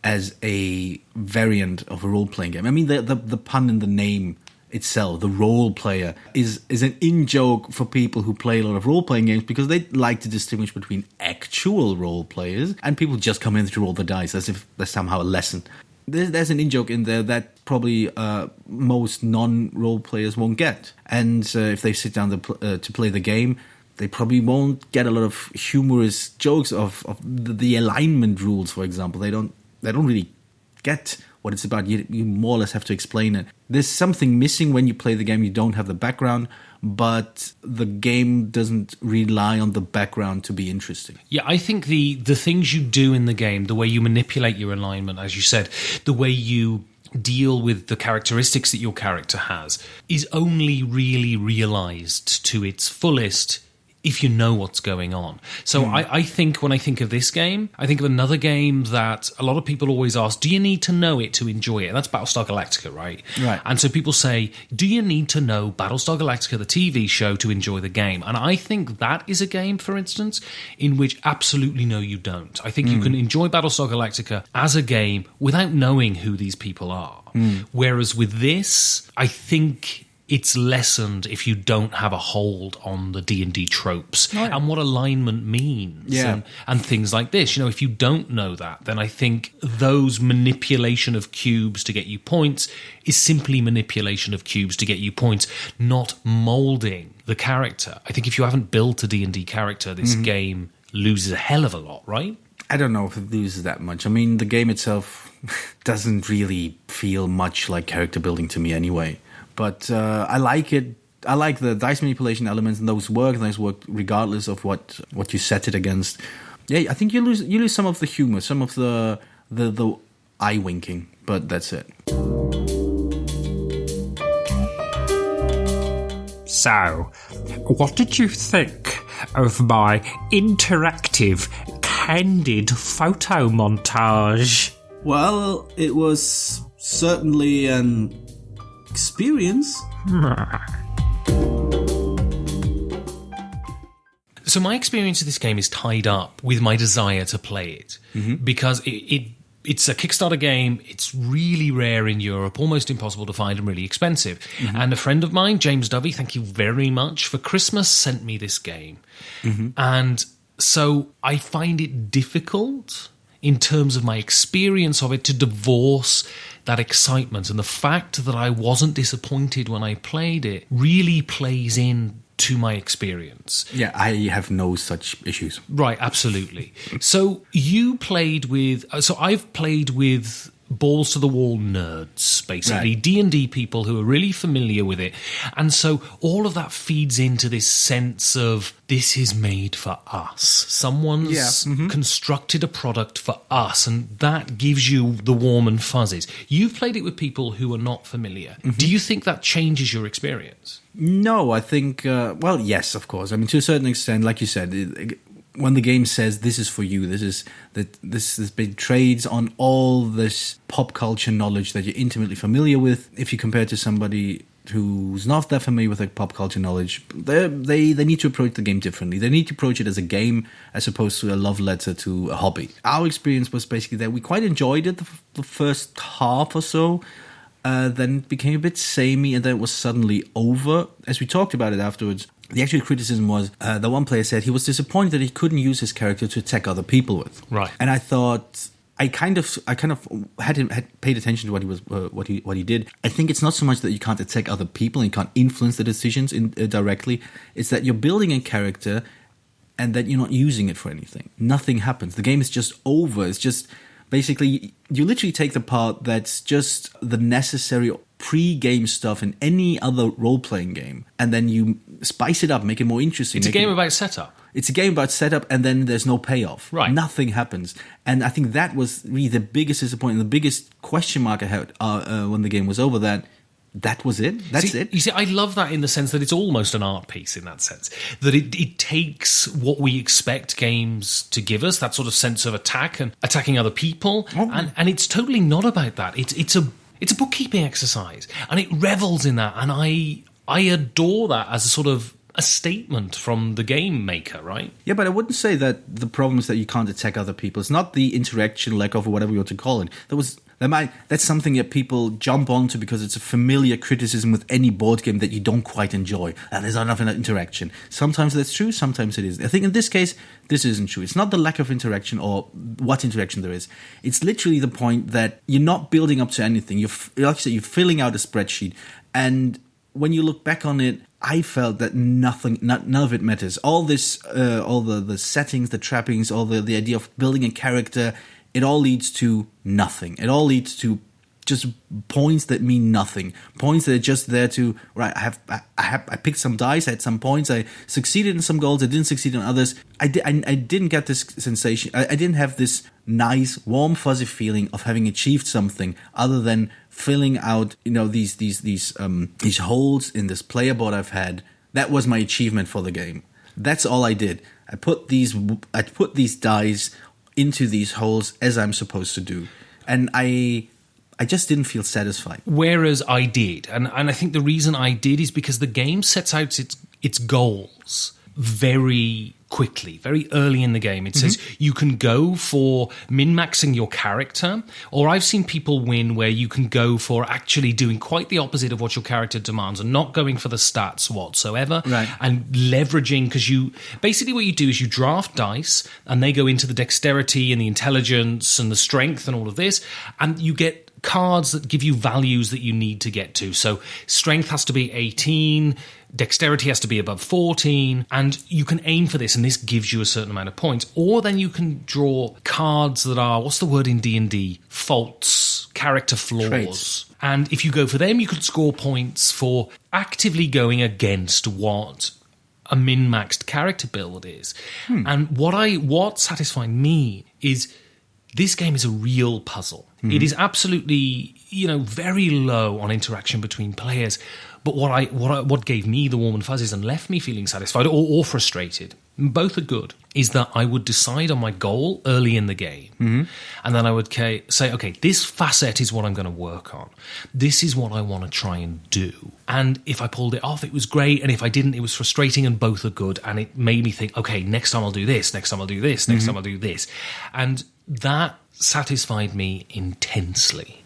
as a variant of a role-playing game. I mean, the pun in the name itself, the role player, is an in-joke for people who play a lot of role-playing games, because they like to distinguish between actual role players and people who just come in to roll the dice as if there's somehow a lesson. There's an in-joke in there that probably most non-role players won't get. And if they sit down to play the game, they probably won't get a lot of humorous jokes of the alignment rules, for example. They don't really get what it's about. You more or less have to explain it. There's something missing when you play the game. You don't have the background, but the game doesn't rely on the background to be interesting. Yeah, I think the things you do in the game, the way you manipulate your alignment, as you said, the way you deal with the characteristics that your character has is only really realised to its fullest if you know what's going on. So I think when I think of this game, I think of another game that a lot of people always ask, do you need to know it to enjoy it? And that's Battlestar Galactica, right? Right. And so people say, do you need to know Battlestar Galactica, the TV show, to enjoy the game? And I think that is a game, for instance, in which absolutely no, you don't. I think you can enjoy Battlestar Galactica as a game without knowing who these people are. Whereas with this, I think it's lessened if you don't have a hold on the D&D tropes and what alignment means and things like this. You know, if you don't know that, then I think those manipulation of cubes to get you points is simply manipulation of cubes to get you points, not moulding the character. I think if you haven't built a D&D character, this game loses a hell of a lot, right? I don't know if it loses that much. I mean, the game itself doesn't really feel much like character building to me anyway. But I like it. I like the dice manipulation elements, and those work regardless of what you set it against. Yeah, I think you lose some of the humor, some of the eye winking, but that's it. So, what did you think of my interactive, candid photo montage? Well, it was certainly an experience. So my experience of this game is tied up with my desire to play it because it's a Kickstarter game. It's really rare in Europe, almost impossible to find and really expensive. And a friend of mine, James Dovey, thank you very much, for Christmas sent me this game. And so I find it difficult in terms of my experience of it to divorce that excitement, and the fact that I wasn't disappointed when I played it really plays in to my experience. Yeah, I have no such issues. Right, absolutely. So you played with... So I've played with balls to the wall nerds, basically, Right. D&D people who are really familiar with it, and so all of that feeds into this sense of this is made for us. Someone's constructed a product for us, and that gives you the warm and fuzzies. You've played it with people who are not familiar. Do you think that changes your experience? No, I think, well, yes, of course. I mean, to a certain extent, like you said, when the game says this is for you, this trades on all this pop culture knowledge that you're intimately familiar with. If you compare it to somebody who's not that familiar with like pop culture knowledge, they need to approach the game differently. They need to approach it as a game as opposed to a love letter to a hobby. Our experience was basically that we quite enjoyed it the first half or so. Then it became a bit samey, and then it was suddenly over. As we talked about it afterwards, the actual criticism was the one player said he was disappointed that he couldn't use his character to attack other people with. Right. And I thought I kind of had paid attention to what he did. I think it's not so much that you can't attack other people and you can't influence the decisions directly. It's that you're building a character and that you're not using it for anything. Nothing happens. The game is just over. It's just basically you literally take the part that's just the necessary pre-game stuff in any other role-playing game, and then you spice it up, make it more interesting. It's a game about setup. It's a game about setup, and then there's no payoff. Right. Nothing happens. And I think that was really the biggest disappointment, the biggest question mark I had when the game was over, that was it. That's it. You see, I love that in the sense that it's almost an art piece in that sense. That it takes what we expect games to give us, that sort of sense of attack and attacking other people, and it's totally not about that. It's a bookkeeping exercise, and it revels in that, and I adore that as a sort of a statement from the game maker, right? Yeah, but I wouldn't say that the problem is that you can't attack other people. It's not the interaction, lack of, or whatever you want to call it. That's something that people jump onto because it's a familiar criticism with any board game that you don't quite enjoy. And there's not enough interaction. Sometimes that's true, sometimes it isn't. I think in this case, this isn't true. It's not the lack of interaction or what interaction there is. It's literally the point that you're not building up to anything. Like you said, you're filling out a spreadsheet. And when you look back on it, I felt that none of it matters. All this, all the settings, the trappings, all the idea of building a character, it all leads to nothing. It all leads to just points that mean nothing. Points that are just there to, right, I picked some dice, I had some points, I succeeded in some goals, I didn't succeed in others. I didn't get this sensation, I didn't have this nice, warm, fuzzy feeling of having achieved something other than filling out, these holes in this player board I've had. That was my achievement for the game. That's all I did. I put these dice into these holes as I'm supposed to do. And I just didn't feel satisfied. Whereas I did. And I think the reason I did is because the game sets out its goals very quickly, very early in the game. It says you can go for min-maxing your character, or I've seen people win where you can go for actually doing quite the opposite of what your character demands and not going for the stats whatsoever, right, and leveraging, because basically what you do is you draft dice and they go into the dexterity and the intelligence and the strength and all of this, and you get cards that give you values that you need to get to. So strength has to be 18, dexterity has to be above 14, and you can aim for this, and this gives you a certain amount of points. Or then you can draw cards that are, what's the word in D&D? Faults, character flaws. Traits. And if you go for them, you can score points for actively going against what a min-maxed character build is. And what satisfied me is this game is a real puzzle. It is absolutely, very low on interaction between players. But what gave me the warm and fuzzies and left me feeling satisfied or frustrated, both are good, is that I would decide on my goal early in the game. And then I would say, okay, this facet is what I'm going to work on. This is what I want to try and do. And if I pulled it off, it was great. And if I didn't, it was frustrating, and both are good. And it made me think, okay, next time I'll do this, next time I'll do this, next time I'll do this. And that satisfied me intensely.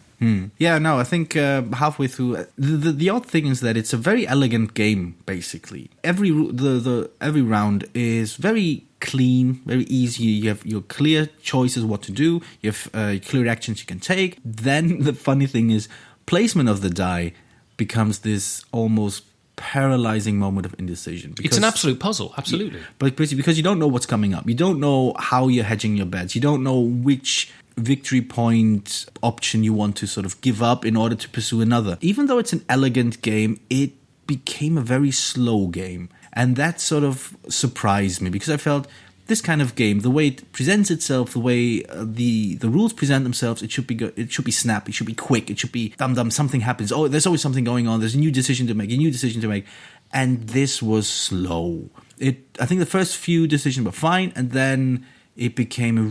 Yeah, no, I think halfway through, the odd thing is that it's a very elegant game. Basically, every round is very clean, very easy. You have your clear choices what to do. You have clear actions you can take. Then the funny thing is, placement of the die becomes this almost paralyzing moment of indecision. It's an absolute puzzle, absolutely. But because you don't know what's coming up, you don't know how you're hedging your bets, you don't know which victory point option you want to sort of give up in order to pursue another. Even though it's an elegant game, it became a very slow game. And that sort of surprised me, because I felt this kind of game, the way it presents itself, the way the rules present themselves, it should be good. It should be snappy. It should be quick. It should be dum-dum. Something happens. Oh, there's always something going on. There's a new decision to make. And this was slow. I think the first few decisions were fine, and then it became a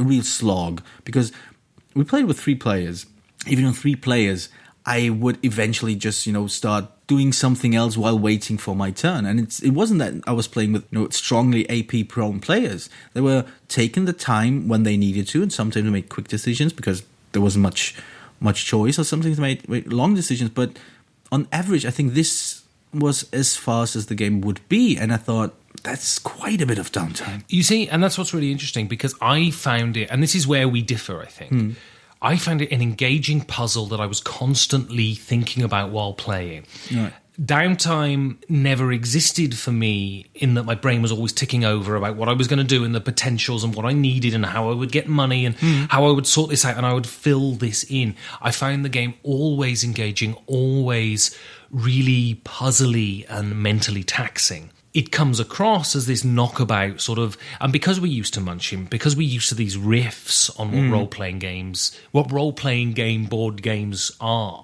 real slog, because we played with 3 players. Even on 3 players, I would eventually just, start doing something else while waiting for my turn. And it wasn't that I was playing with, strongly AP prone players. They were taking the time when they needed to, and sometimes they made quick decisions because there wasn't much choice, or sometimes they made long decisions. But on average, I think this was as fast as the game would be. And I thought, that's quite a bit of downtime. You see, and that's what's really interesting, because I found it, and this is where we differ, I think. I found it an engaging puzzle that I was constantly thinking about while playing. Right. Downtime never existed for me, in that my brain was always ticking over about what I was going to do and the potentials and what I needed and how I would get money and how I would sort this out and I would fill this in. I found the game always engaging, always really puzzly and mentally taxing. It comes across as this knockabout sort of, and because we're used to Munchkin, because we're used to these riffs on what role-playing game board games are,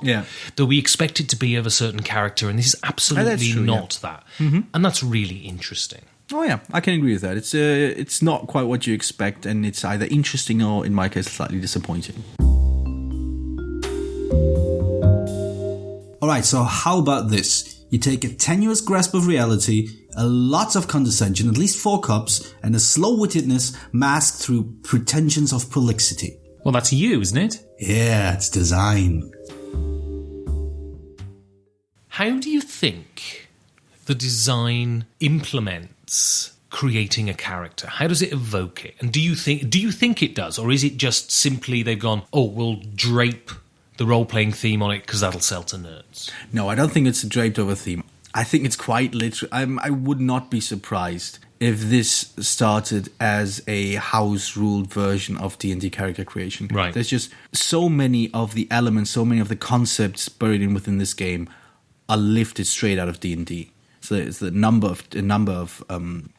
that we expect it to be of a certain character, and this is absolutely not that. And that's really interesting. Oh yeah, I can agree with that. It's not quite what you expect, and it's either interesting or, in my case, slightly disappointing. Alright, so how about this? You take a tenuous grasp of reality, a lot of condescension, at least 4 cups, and a slow-wittedness masked through pretensions of prolixity. Well, that's you, isn't it? Yeah, it's design. How do you think the design implements creating a character? How does it evoke it? And do you think it does? Or is it just simply they've gone, oh, we'll drape the role-playing theme on it because that'll sell to nerds? No, I don't think it's draped over theme. I think it's quite literal. I would not be surprised if this started as a house-ruled version of D&D character creation. Right. There's just so many of the elements, so many of the concepts buried in within this game are lifted straight out of D&D. So it's the number of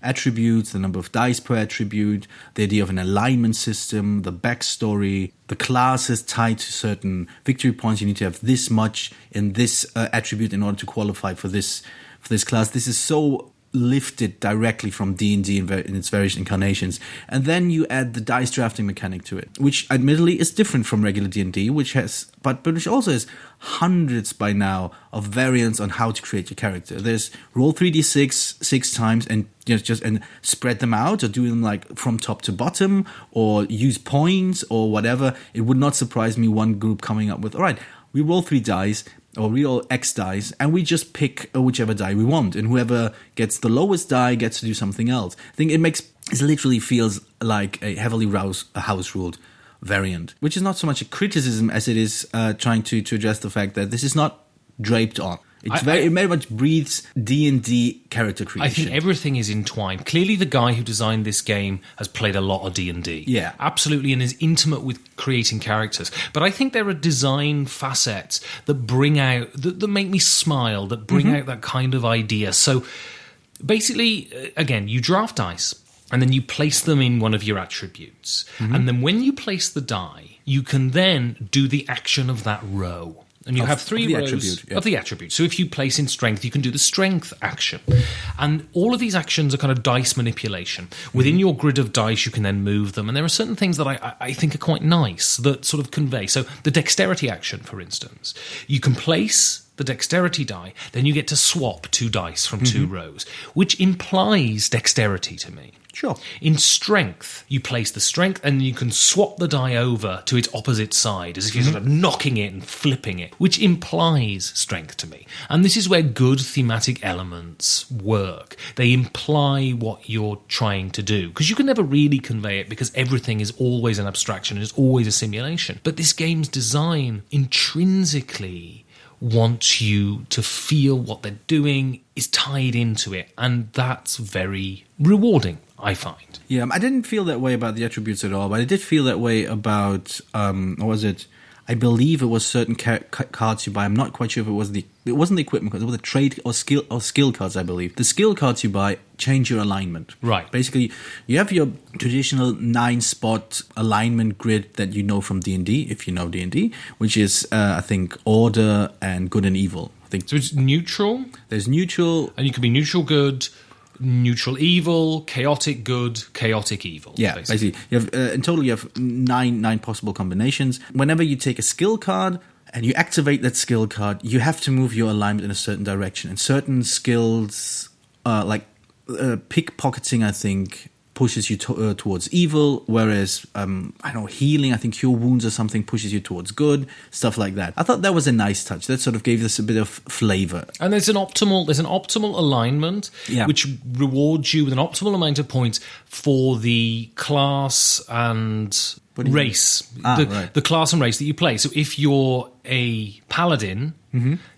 attributes, the number of dice per attribute, the idea of an alignment system, the backstory, the classes tied to certain victory points. You need to have this much in this attribute in order to qualify for this class. This is so lifted directly from D&D in its various incarnations. And then you add the dice drafting mechanic to it, which admittedly is different from regular D&D, which also has hundreds by now of variants on how to create your character. There's roll 3d6 6 times and and spread them out, or do them like from top to bottom, or use points or whatever. It would not surprise me one group coming up with, all right, we roll 3 dice, or we roll X dice, and we just pick whichever die we want, and whoever gets the lowest die gets to do something else. I think it literally feels like a heavily house-ruled variant, which is not so much a criticism as it is trying to address the fact that this is not draped on. It very much breathes D&D character creation. I think everything is entwined. Clearly, the guy who designed this game has played a lot of D&D. Yeah. Absolutely, and is intimate with creating characters. But I think there are design facets that bring out, that make me smile, that bring out that kind of idea. So basically, again, you draft dice, and then you place them in one of your attributes. And then when you place the die, you can then do the action of that row. And you have 3 rows of the attribute. So if you place in strength, you can do the strength action. And all of these actions are kind of dice manipulation. Within your grid of dice, you can then move them. And there are certain things that I think are quite nice that sort of convey. So the dexterity action, for instance, you can place the dexterity die, then you get to swap 2 dice from 2 rows, which implies dexterity to me. Sure. In strength, you place the strength and you can swap the die over to its opposite side as if you're sort of knocking it and flipping it, which implies strength to me. And this is where good thematic elements work. They imply what you're trying to do, because you can never really convey it because everything is always an abstraction, it's always a simulation. But this game's design intrinsically wants you to feel what they're doing is tied into it, and that's very rewarding, I find. Yeah, I didn't feel that way about the attributes at all, but I did feel that way about, what was it? I believe it was certain cards you buy. I'm not quite sure if it wasn't the equipment cards. It was the trade or skill cards, I believe. The skill cards you buy change your alignment. Right. Basically, you have your traditional 9-spot alignment grid that you know from D&D, if you know D&D, which is, I think, order and good and evil. I think so. It's neutral. There's neutral, and you can be neutral good, neutral evil, chaotic good, chaotic evil. Yeah, basically. You have in total you have nine possible combinations. Whenever you take a skill card and you activate that skill card, you have to move your alignment in a certain direction. And certain skills, like pickpocketing, I think, pushes you towards evil, whereas healing, I think cure wounds or something pushes you towards good, stuff like that. I thought that was a nice touch. That sort of gave this a bit of flavor. And there's an optimal alignment, which rewards you with an optimal amount of points for the class and race, the class and race that you play. So if you're a paladin,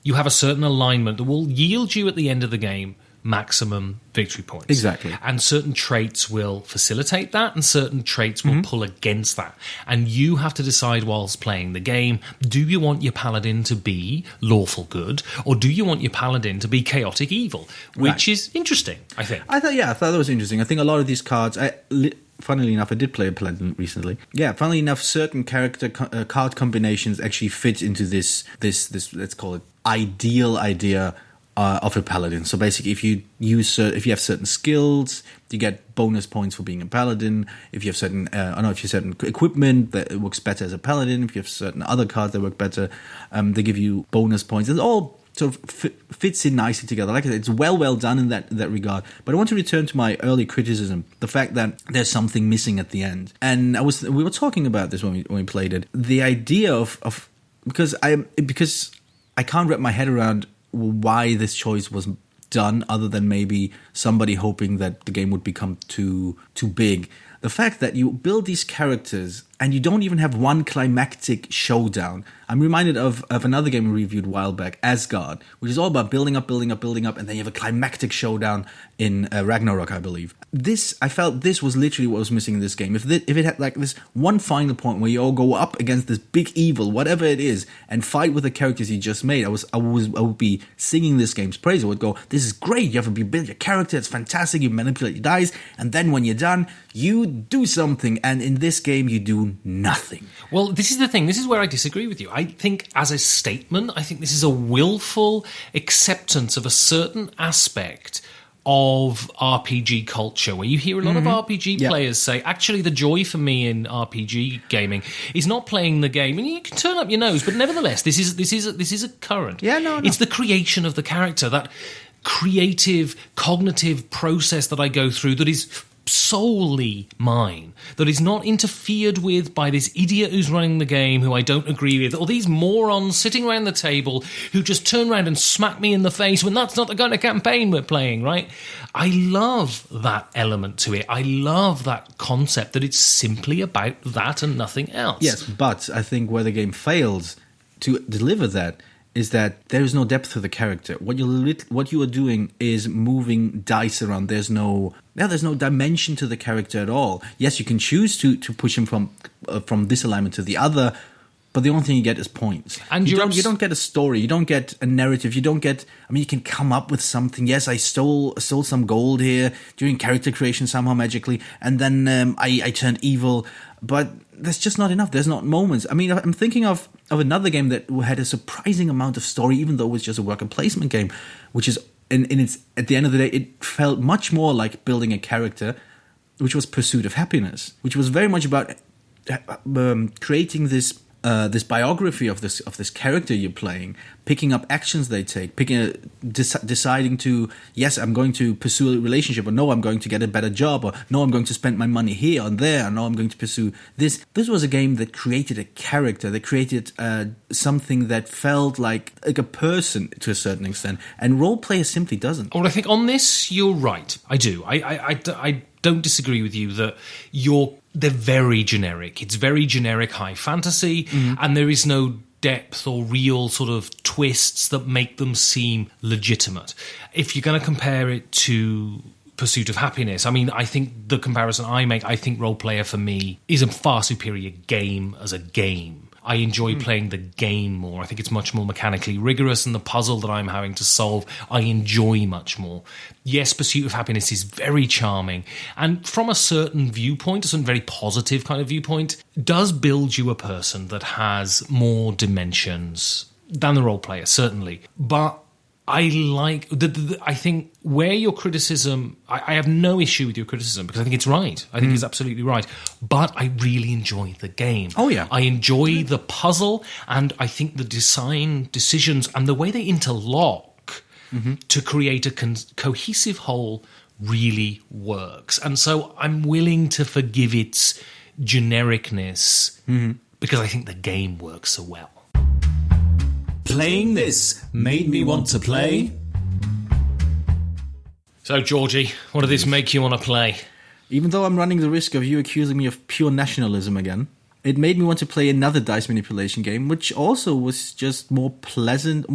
you have a certain alignment that will yield you at the end of the game maximum victory points. Exactly. And certain traits will facilitate that, and certain traits will pull against that. And you have to decide whilst playing the game, do you want your paladin to be lawful good, or do you want your paladin to be chaotic evil? Which is interesting, I think. I thought that was interesting. I think a lot of these cards... Funnily enough, I did play a paladin recently. Yeah, funnily enough, certain character card combinations actually fit into this let's call it ideal idea of a paladin. So basically, if you have certain skills, you get bonus points for being a paladin. If you have certain, certain equipment that works better as a paladin. If you have certain other cards that work better, they give you bonus points. It all sort of fits in nicely together. Like I said, it's well done in that regard. But I want to return to my early criticism, the fact that there's something missing at the end. And we were talking about this when we played it. The idea of because I can't wrap my head around why this choice was done, other than maybe somebody hoping that the game would become too big. The fact that you build these characters and you don't even have one climactic showdown. I'm reminded of another game we reviewed a while back, Asgard, which is all about building up, and then you have a climactic showdown in Ragnarok, I believe. I felt this was literally what was missing in this game. If it had like this one final point where you all go up against this big evil, whatever it is, and fight with the characters you just made, I would be singing this game's praise. I would go, this is great, you have to build your character, it's fantastic, you manipulate your dice, and then when you're done, you do something, and in this game you do nothing. Well, this is the thing, this is where I disagree with you. I think as a statement, I think this is a willful acceptance of a certain aspect of RPG culture, where you hear a lot of RPG players say, actually, the joy for me in RPG gaming is not playing the game, and you can turn up your nose, but nevertheless, this is a current. Yeah, no. It's the creation of the character, that creative, cognitive process that I go through that is solely mine, that is not interfered with by this idiot who's running the game who I don't agree with, or these morons sitting around the table who just turn around and smack me in the face when that's not the kind of campaign we're playing, right? I love that element to it. I love that concept that it's simply about that and nothing else. Yes, but I think where the game fails to deliver that is that there is no depth to the character. What you are doing is moving dice around. There's no dimension to the character at all. Yes, you can choose to push him from this alignment to the other, but the only thing you get is points. And you don't get a story. You don't get a narrative. You don't get. I mean, you can come up with something. Yes, I stole some gold here during character creation somehow magically, and then I turned evil. But there's just not enough. There's not moments. I mean, I'm thinking of another game that had a surprising amount of story, even though it was just a worker placement game, which is in its, at the end of the day, it felt much more like building a character, which was Pursuit of Happiness, which was very much about creating this biography of this character you're playing, picking up actions they take, deciding to, yes, I'm going to pursue a relationship, or no, I'm going to get a better job, or no, I'm going to spend my money here and there, or no, I'm going to pursue this. This was a game that created a character, that created something that felt like a person to a certain extent, and Role Player simply doesn't. Well, I think on this, you're right. I do. I don't disagree with you that they're very generic. It's very generic high fantasy, and there is no depth or real sort of twists that make them seem legitimate. If you're going to compare it to Pursuit of Happiness, I mean, I think the comparison I make, I think Role Player for me is a far superior game as a game. I enjoy playing the game more. I think it's much more mechanically rigorous, and the puzzle that I'm having to solve, I enjoy much more. Yes, Pursuit of Happiness is very charming, and from a certain viewpoint, a certain very positive kind of viewpoint, does build you a person that has more dimensions than the Role Player, certainly. But I like, I think where your criticism, I have no issue with your criticism, because I think it's right. I think it's absolutely right. But I really enjoy the game. Oh, yeah. I enjoy the puzzle, and I think the design decisions and the way they interlock to create a cohesive whole really works. And so I'm willing to forgive its genericness because I think the game works so well. Playing this made me want to play. So, Georgie, what did this make you want to play? Even though I'm running the risk of you accusing me of pure nationalism again, it made me want to play another dice manipulation game, which also was just more pleasant,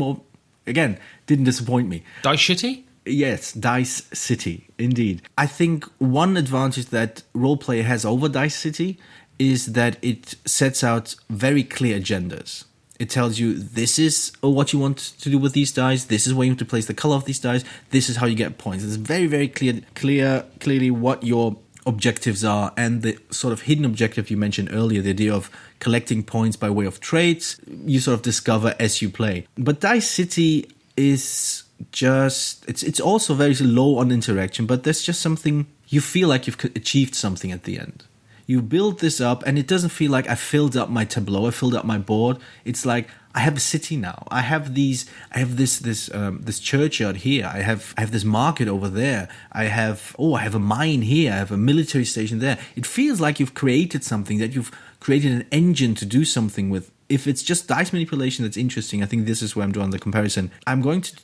again, didn't disappoint me. Dice Shitty? Yes, Dice City, indeed. I think one advantage that Role Player has over Dice City is that it sets out very clear agendas. It tells you, this is what you want to do with these dice, this is where you want to place the color of these dice, this is how you get points. It's very, very clearly what your objectives are, and the sort of hidden objective you mentioned earlier, the idea of collecting points by way of traits, you sort of discover as you play. But Dice City is just, it's also very low on interaction, but there's just something, you feel like you've achieved something at the end. You build this up, and it doesn't feel like I filled up my tableau, I filled up my board. It's like I have a city now. I have this churchyard here. I have this market over there. I have a mine here. I have a military station there. It feels like you've created something, that you've created an engine to do something with. If it's just dice manipulation that's interesting, I think this is where I'm drawing the comparison. I'm going to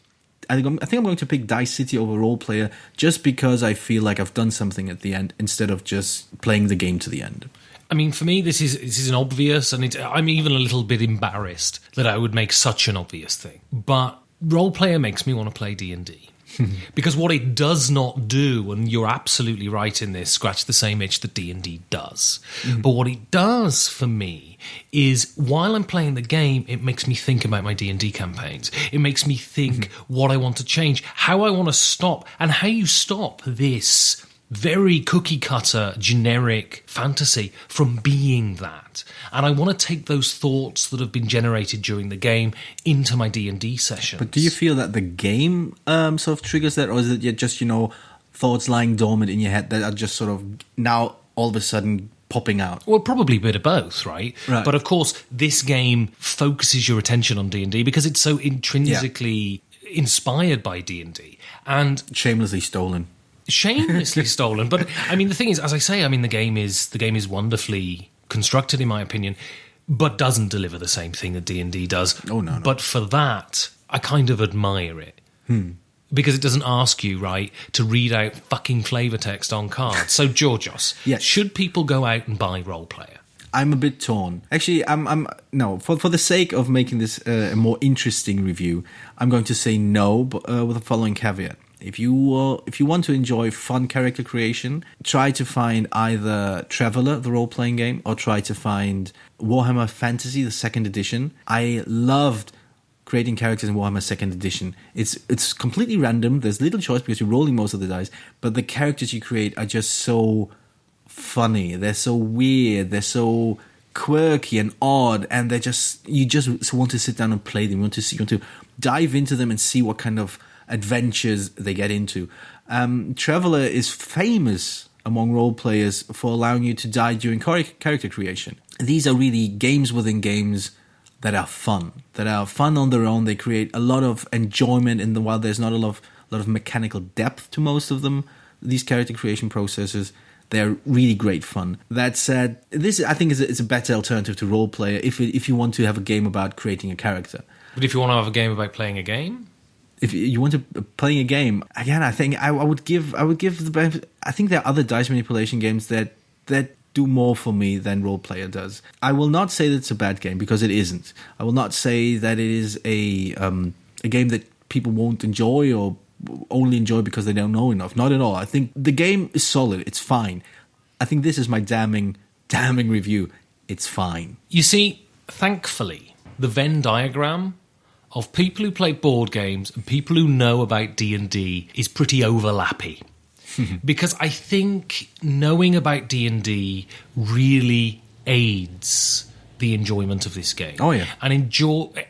I think I'm going to pick Dice City over Roll Player just because I feel like I've done something at the end instead of just playing the game to the end. I mean, for me, this is an obvious, and I'm even a little bit embarrassed that I would make such an obvious thing. But Roll Player makes me want to play D&D. Because what it does not do, and you're absolutely right in this, scratch the same itch that D&D does. But what it does for me is, while I'm playing the game, it makes me think about my D&D campaigns. It makes me think what I want to change, how I want to stop, and how you stop this very cookie-cutter, generic fantasy from being that. And I want to take those thoughts that have been generated during the game into my D&D sessions. But do you feel that the game sort of triggers that, or is it just, thoughts lying dormant in your head that are just sort of now all of a sudden popping out? Well, probably a bit of both, right? But of course, this game focuses your attention on D&D because it's so intrinsically inspired by D&D. And shamelessly stolen. But I mean, the thing is, as I say, I mean, the game is wonderfully constructed, in my opinion, but doesn't deliver the same thing that D&D does. Oh, no. But for that, I kind of admire it. Because it doesn't ask you, right, to read out fucking flavour text on cards. So, Georgios, should people go out and buy Roll Player? I'm a bit torn. Actually, for the sake of making this a more interesting review, I'm going to say no, but with the following caveat. If you want to enjoy fun character creation, try to find either Traveller, the role-playing game, or try to find Warhammer Fantasy, the 2nd edition. I loved creating characters in Warhammer 2nd edition. It's completely random. There's little choice because you're rolling most of the dice, but the characters you create are just so funny. They're so weird. They're so quirky and odd, and you just want to sit down and play them. You want to dive into them and see what kind of adventures they get into. Traveller is famous among role players for allowing you to die during character creation. These are really games within games that are fun on their own. They create a lot of enjoyment while there's not a lot of mechanical depth to most of them. These character creation processes, they're really great fun. That said, this I think is a better alternative to Roll Player if you want to have a game about creating a character. But if you want to have a game about playing a game? If you want to play a game, again, I think I would give the benefit. I think there are other dice manipulation games that do more for me than Roll Player does. I will not say that it's a bad game because it isn't. I will not say that it is a game that people won't enjoy or only enjoy because they don't know enough. Not at all. I think the game is solid. It's fine. I think this is my damning review. It's fine. You see, thankfully, the Venn diagram of people who play board games and people who know about D&D is pretty overlappy. Because I think knowing about D&D really aids the enjoyment of this game. Oh, yeah. And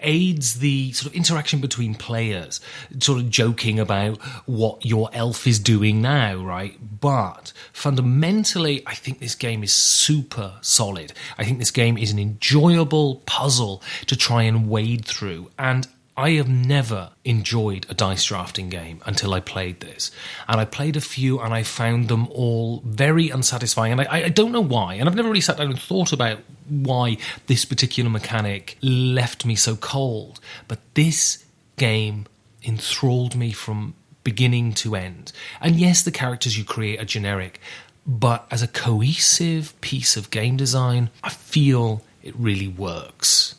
aids the sort of interaction between players, sort of joking about what your elf is doing now, right? But fundamentally, I think this game is super solid. I think this game is an enjoyable puzzle to try and wade through. And I have never enjoyed a dice drafting game until I played this. And I played a few and I found them all very unsatisfying. And I don't know why. And I've never really sat down and thought about why this particular mechanic left me so cold. But this game enthralled me from beginning to end. And yes, the characters you create are generic. But as a cohesive piece of game design, I feel it really works.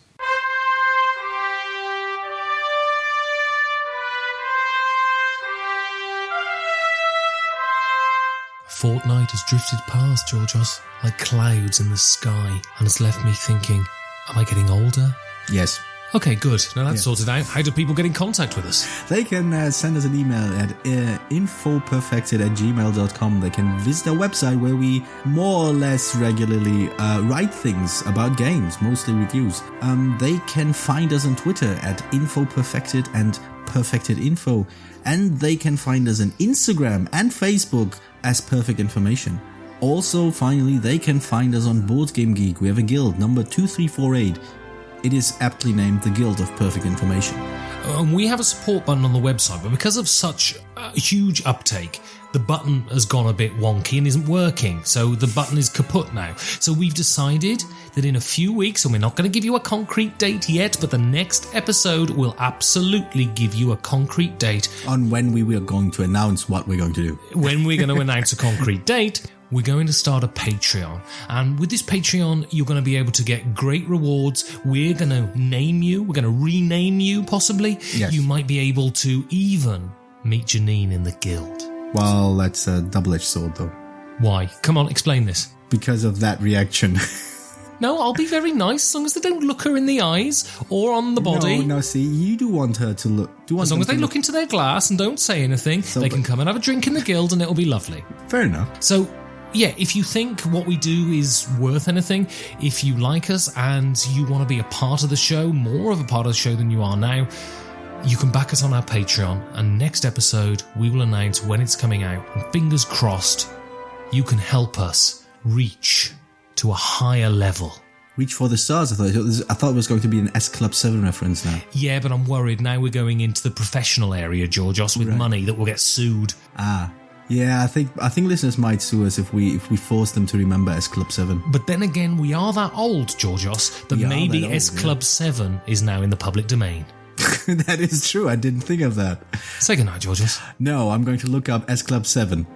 Fortnight has drifted past, Georgios, like clouds in the sky, and has left me thinking, am I getting older? Yes. Okay, good. Now that's sorted out. How do people get in contact with us? They can send us an email at infoperfected@gmail.com. They can visit our website where we more or less regularly write things about games, mostly reviews. They can find us on Twitter at infoperfected and perfectedinfo. And they can find us on Instagram and Facebook as Perfect Information. Also, finally, they can find us on Board Game Geek. We have a guild, number 2348. It is aptly named the Guild of Perfect Information. We have a support button on the website, but because of such a huge uptake, the button has gone a bit wonky and isn't working, so the button is kaput now. So we've decided that in a few weeks, and we're not going to give you a concrete date yet, but the next episode will absolutely give you a concrete date on when we are going to announce what we're going to do. When we're going to announce a concrete date, we're going to start a Patreon. And with this Patreon, you're going to be able to get great rewards. We're going to name you. We're going to rename you, possibly. Yes. You might be able to even meet Janine in the guild. Well, that's a double-edged sword, though. Why? Come on, explain this. Because of that reaction. No, I'll be very nice as long as they don't look her in the eyes or on the body. No, see, you do want her to look. As long as they look into their glass and don't say anything, they can come and have a drink in the guild and it'll be lovely. Fair enough. So, yeah, if you think what we do is worth anything, if you like us and you want to be a part of the show, more of a part of the show than you are now, you can back us on our Patreon, and next episode we will announce when it's coming out, and fingers crossed you can help us reach to a higher level. Reach for the stars. I thought it was going to be an S Club 7 reference now. Yeah, but I'm worried now we're going into the professional area, Georgios, with money that will get sued. Yeah, I think listeners might sue us if we force them to remember S Club 7. But then again, we are that old, Georgios, that maybe that old, S Club 7 is now in the public domain. That is true. I didn't think of that. Say goodnight, Georgios. No, I'm going to look up S Club 7.